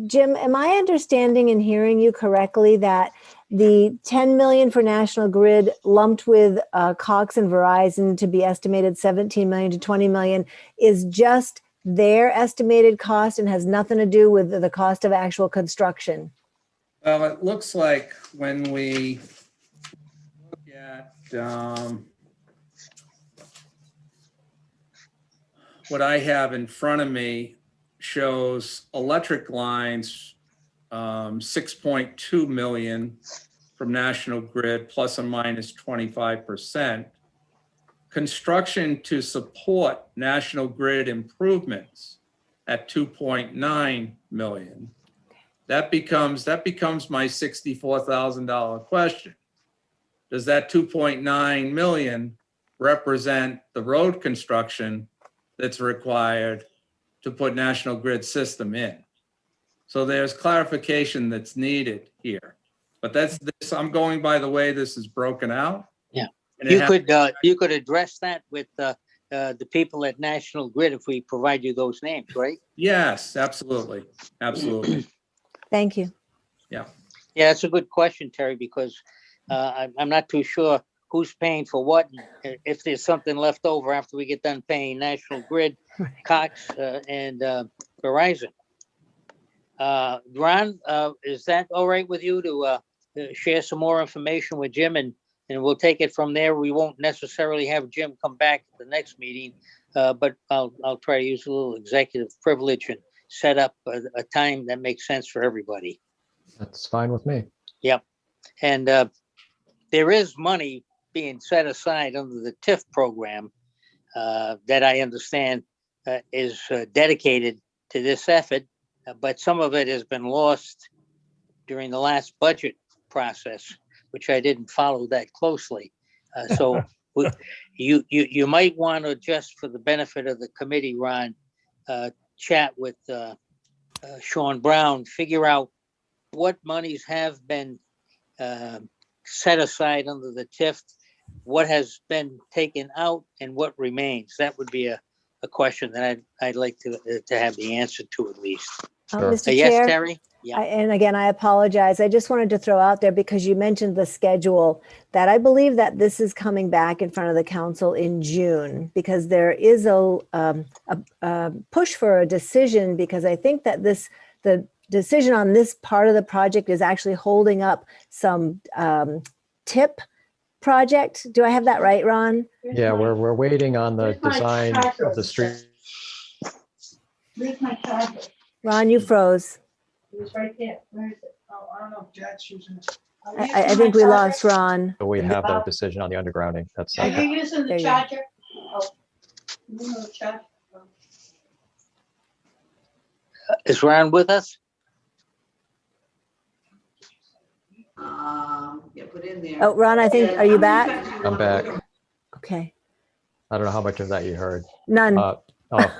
Jim, am I understanding and hearing you correctly that the 10 million for National Grid lumped with Cox and Verizon to be estimated 17 million to 20 million is just their estimated cost and has nothing to do with the cost of actual construction?
Well, it looks like when we look at what I have in front of me shows electric lines, 6.2 million from National Grid, plus or minus 25%. Construction to support National Grid improvements at 2.9 million. That becomes my $64,000 question. Does that 2.9 million represent the road construction that's required to put National Grid system in? So there's clarification that's needed here. But that's this, I'm going by the way this is broken out.
Yeah.
And
You could address that with the people at National Grid if we provide you those names, right?
Yes, absolutely. Absolutely.
Thank you.
Yeah.
Yeah, that's a good question, Terry, because I'm not too sure who's paying for what, and if there's something left over after we get done paying National Grid, Cox, and Verizon. Ron, is that all right with you to share some more information with Jim, and we'll take it from there. We won't necessarily have Jim come back at the next meeting, but I'll try to use a little executive privilege and set up a time that makes sense for everybody.
That's fine with me.
Yep. And there is money being set aside under the TIF program that I understand is dedicated to this effort, but some of it has been lost during the last budget process, which I didn't follow that closely. So you might want to, just for the benefit of the committee, Ron, chat with Sean Brown, figure out what monies have been set aside under the TIF, what has been taken out, and what remains. That would be a question that I'd like to have the answer to, at least.
Sure.
Mr.
Yes,
Chair,
Terry? Yeah.
and again, I apologize. I just wanted to throw out there, because you mentioned the schedule, that I believe that this is coming back in front of the council in June, because there is a push for a decision, because I think that the decision on this part of the project is actually holding up some TIP project. Do I have that right, Ron?
Yeah, we're waiting on the design of the street.
Where's my charger?
Ron, you froze.
It was right there. Where is it? Oh, I don't know if Jack's using it.
I think we lost Ron.
So we have the decision on the undergrounding. That's
Are you using
There
the
you go.
charger? Oh. You know the charger?
Is Ron with us?
Yeah, put in there.
Oh, Ron, I think, are you back?
I'm back.
Okay.
I don't know how much of that you heard.
None.
Oh,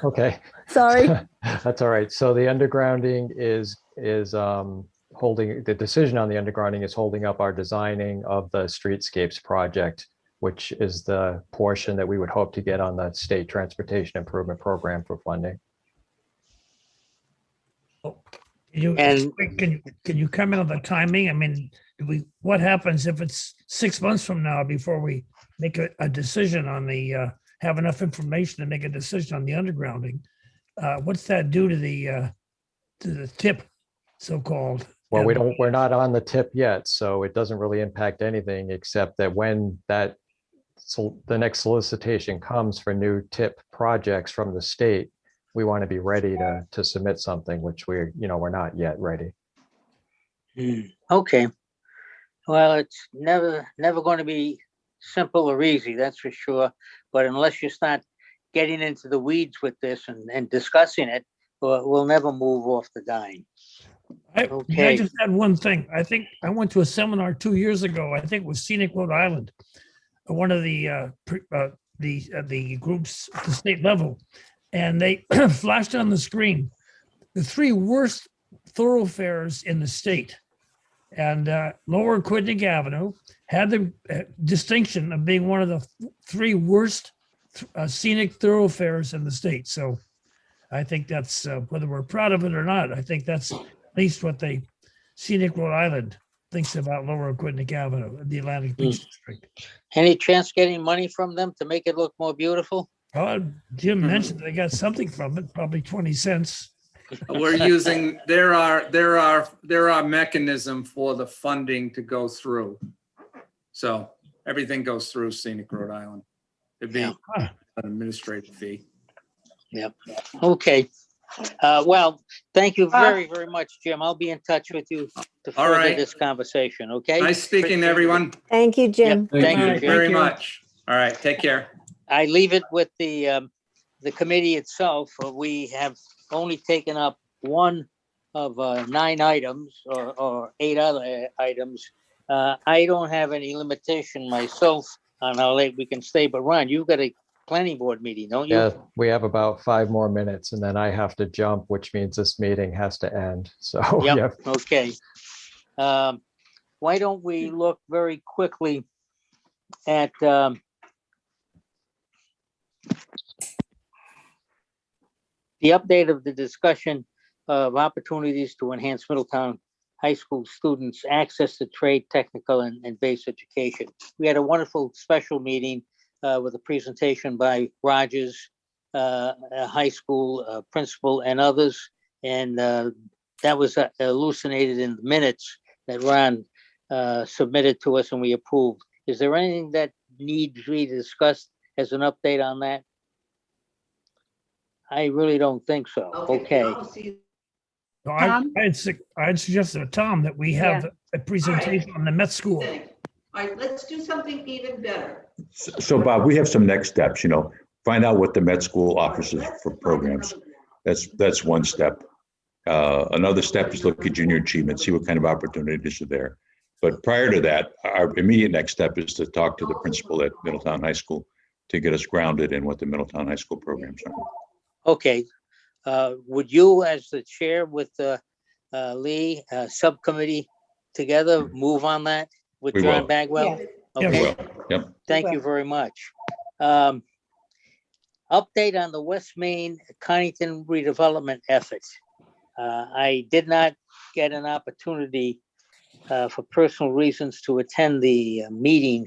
okay.
Sorry.
That's all right. So the undergrounding is holding, the decision on the undergrounding is holding up our designing of the streetscapes project, which is the portion that we would hope to get on the state transportation improvement program for funding.
And-
Can you comment on the timing? I mean, what happens if it's 6 months from now before we make a decision on the, have enough information to make a decision on the undergrounding? What's that do to the tip, so-called?
Well, we're not on the tip yet, so it doesn't really impact anything, except that when the next solicitation comes for new tip projects from the state, we want to be ready to submit something, which we're not yet ready.
Okay. Well, it's never going to be simple or easy, that's for sure. But unless you start getting into the weeds with this and discussing it, we'll never move off the dime.
I
Okay.
just had one thing. I think I went to a seminar 2 years ago. I think it was Scenic Rhode Island, one of the groups at the state level, and they flashed on the screen the 3 worst thoroughfares in the state. And Lower Quidnick Avenue had the distinction of being one of the 3 worst scenic thoroughfares in the state. So I think that's, whether we're proud of it or not, I think that's at least what Scenic Rhode Island thinks about Lower Quidnick Avenue, the Atlantic Beach District.
Any chance getting money from them to make it look more beautiful?
Jim mentioned they got something from it, probably 20 cents.
We're using, there are mechanism for the funding to go through. So everything goes through Scenic Rhode Island. It'd be an administrative fee.
Yep. Okay. Well, thank you very, very much, Jim. I'll be in touch with you to
All
further
right.
this conversation, okay?
Nice speaking to everyone.
Thank you, Jim.
Yep, thank you,
Thank you
Jim.
very much. All right, take care.
I leave it with the committee itself. We have only taken up one of 9 items or 8 other items. I don't have any limitation myself on how late we can stay, but Ron, you've got a planning board meeting, don't you?
Yeah, we have about 5 more minutes and then I have to jump, which means this meeting has to end. So,
Yep.
yeah.
Okay. Why don't we look very quickly at the update of the discussion of opportunities to enhance Middletown High School students' access to trade, technical, and base education. We had a wonderful special meeting with a presentation by Rogers High School principal and others. And that was elucidated in the minutes that Ron submitted to us and we approved. Is there anything that needs to be discussed as an update on that? I really don't think so. Okay.
No,
Tom?
I'd suggest to Tom that we have a presentation on the Met School.
All right, let's do something even better.
So Bob, we have some next steps, find out what the Met School offers for programs. That's one step. Another step is look at junior achievement, see what kind of opportunities are there. But prior to that, our immediate next step is to talk to the principal at Middletown High School to get us grounded in what the Middletown High School programs are.
Okay. Would you, as the chair with Lee, subcommittee together, move on that with
We
John
will.
Bagwell?
Yes.
Okay.
Well, yep.
Thank you very much. Update on the West Maine Connington redevelopment effort. I did not get an opportunity for personal reasons to attend the meeting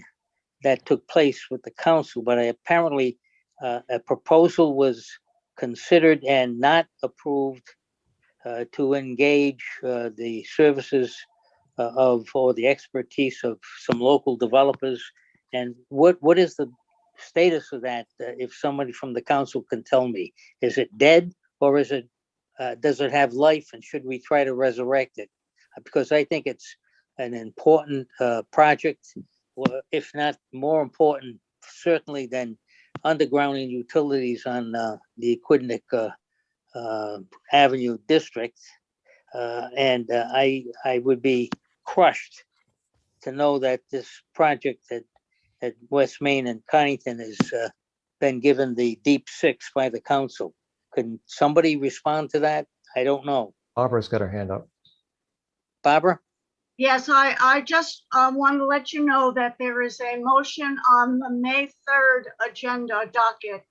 that took place with the council, but apparently a proposal was considered and not approved to engage the services or the expertise of some local developers. And what is the status of that? If somebody from the council can tell me, is it dead or is it, does it have life and should we try to resurrect it? Because I think it's an important project, or if not more important, certainly than undergrounding utilities on the Aquidneck Avenue district. And I would be crushed to know that this project at West Main and Connington has been given the deep six by the council. Can somebody respond to that? I don't know.
Barbara's got her hand up.
Barbara?
Yes, I just want to let you know that there is a motion on the May 3rd agenda docket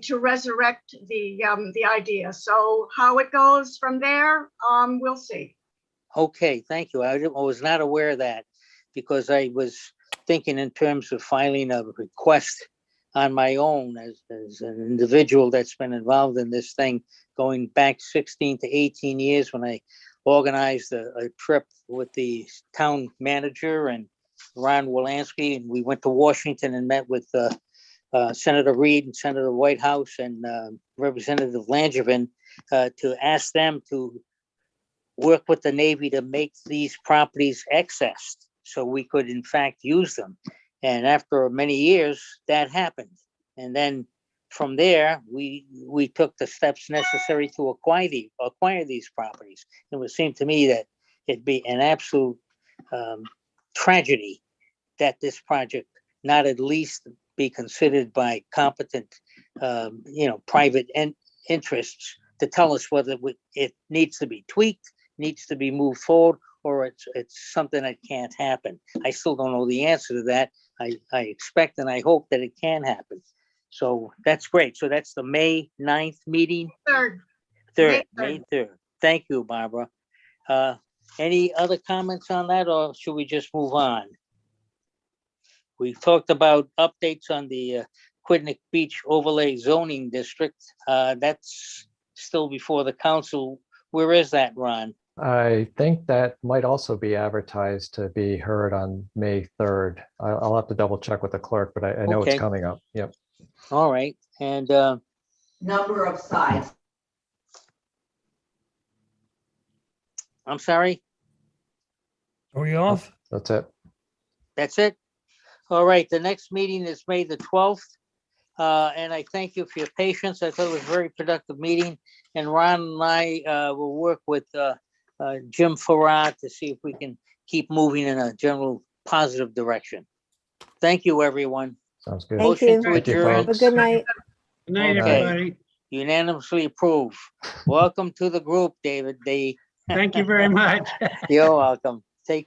to resurrect the idea. So how it goes from there, we'll see.
Okay, thank you. I was not aware of that because I was thinking in terms of filing a request on my own as an individual that's been involved in this thing going back 16 to 18 years when I organized a trip with the town manager and Ron Wolanski, and we went to Washington and met with Senator Reed and Senator Whitehouse and Representative Langevin to ask them to work with the Navy to make these properties accessed so we could in fact use them. And after many years, that happened. And then from there, we took the steps necessary to acquire these properties. It would seem to me that it'd be an absolute tragedy that this project not at least be considered by competent, private interests to tell us whether it needs to be tweaked, needs to be moved forward, or it's something that can't happen. I still don't know the answer to that. I expect and I hope that it can happen. So that's great. So that's the May 9th meeting?
Third.
May 3rd. Thank you, Barbara. Any other comments on that, or should we just move on? We talked about updates on the Aquidneck Beach Overlay Zoning District. That's still before the council. Where is that, Ron?
I think that might also be advertised to be heard on May 3rd. I'll have to double check with the clerk, but I know
Okay.
it's coming up. Yep.
All right. And
Number of sides.
I'm sorry,
Are we off?
That's it.
that's it? All right, the next meeting is May the 12th. And I thank you for your patience. I thought it was a very productive meeting. And Ron and I will work with Jim Farrar to see if we can keep moving in a general positive direction. Thank you, everyone.
Sounds good.
Thank
Motion
you.
to
Thank you,
adjourn.
Have a good night.
Good night,
Okay.
everybody.
Unanimously approved. Welcome to the group, David.
Thank you very much.
You're welcome.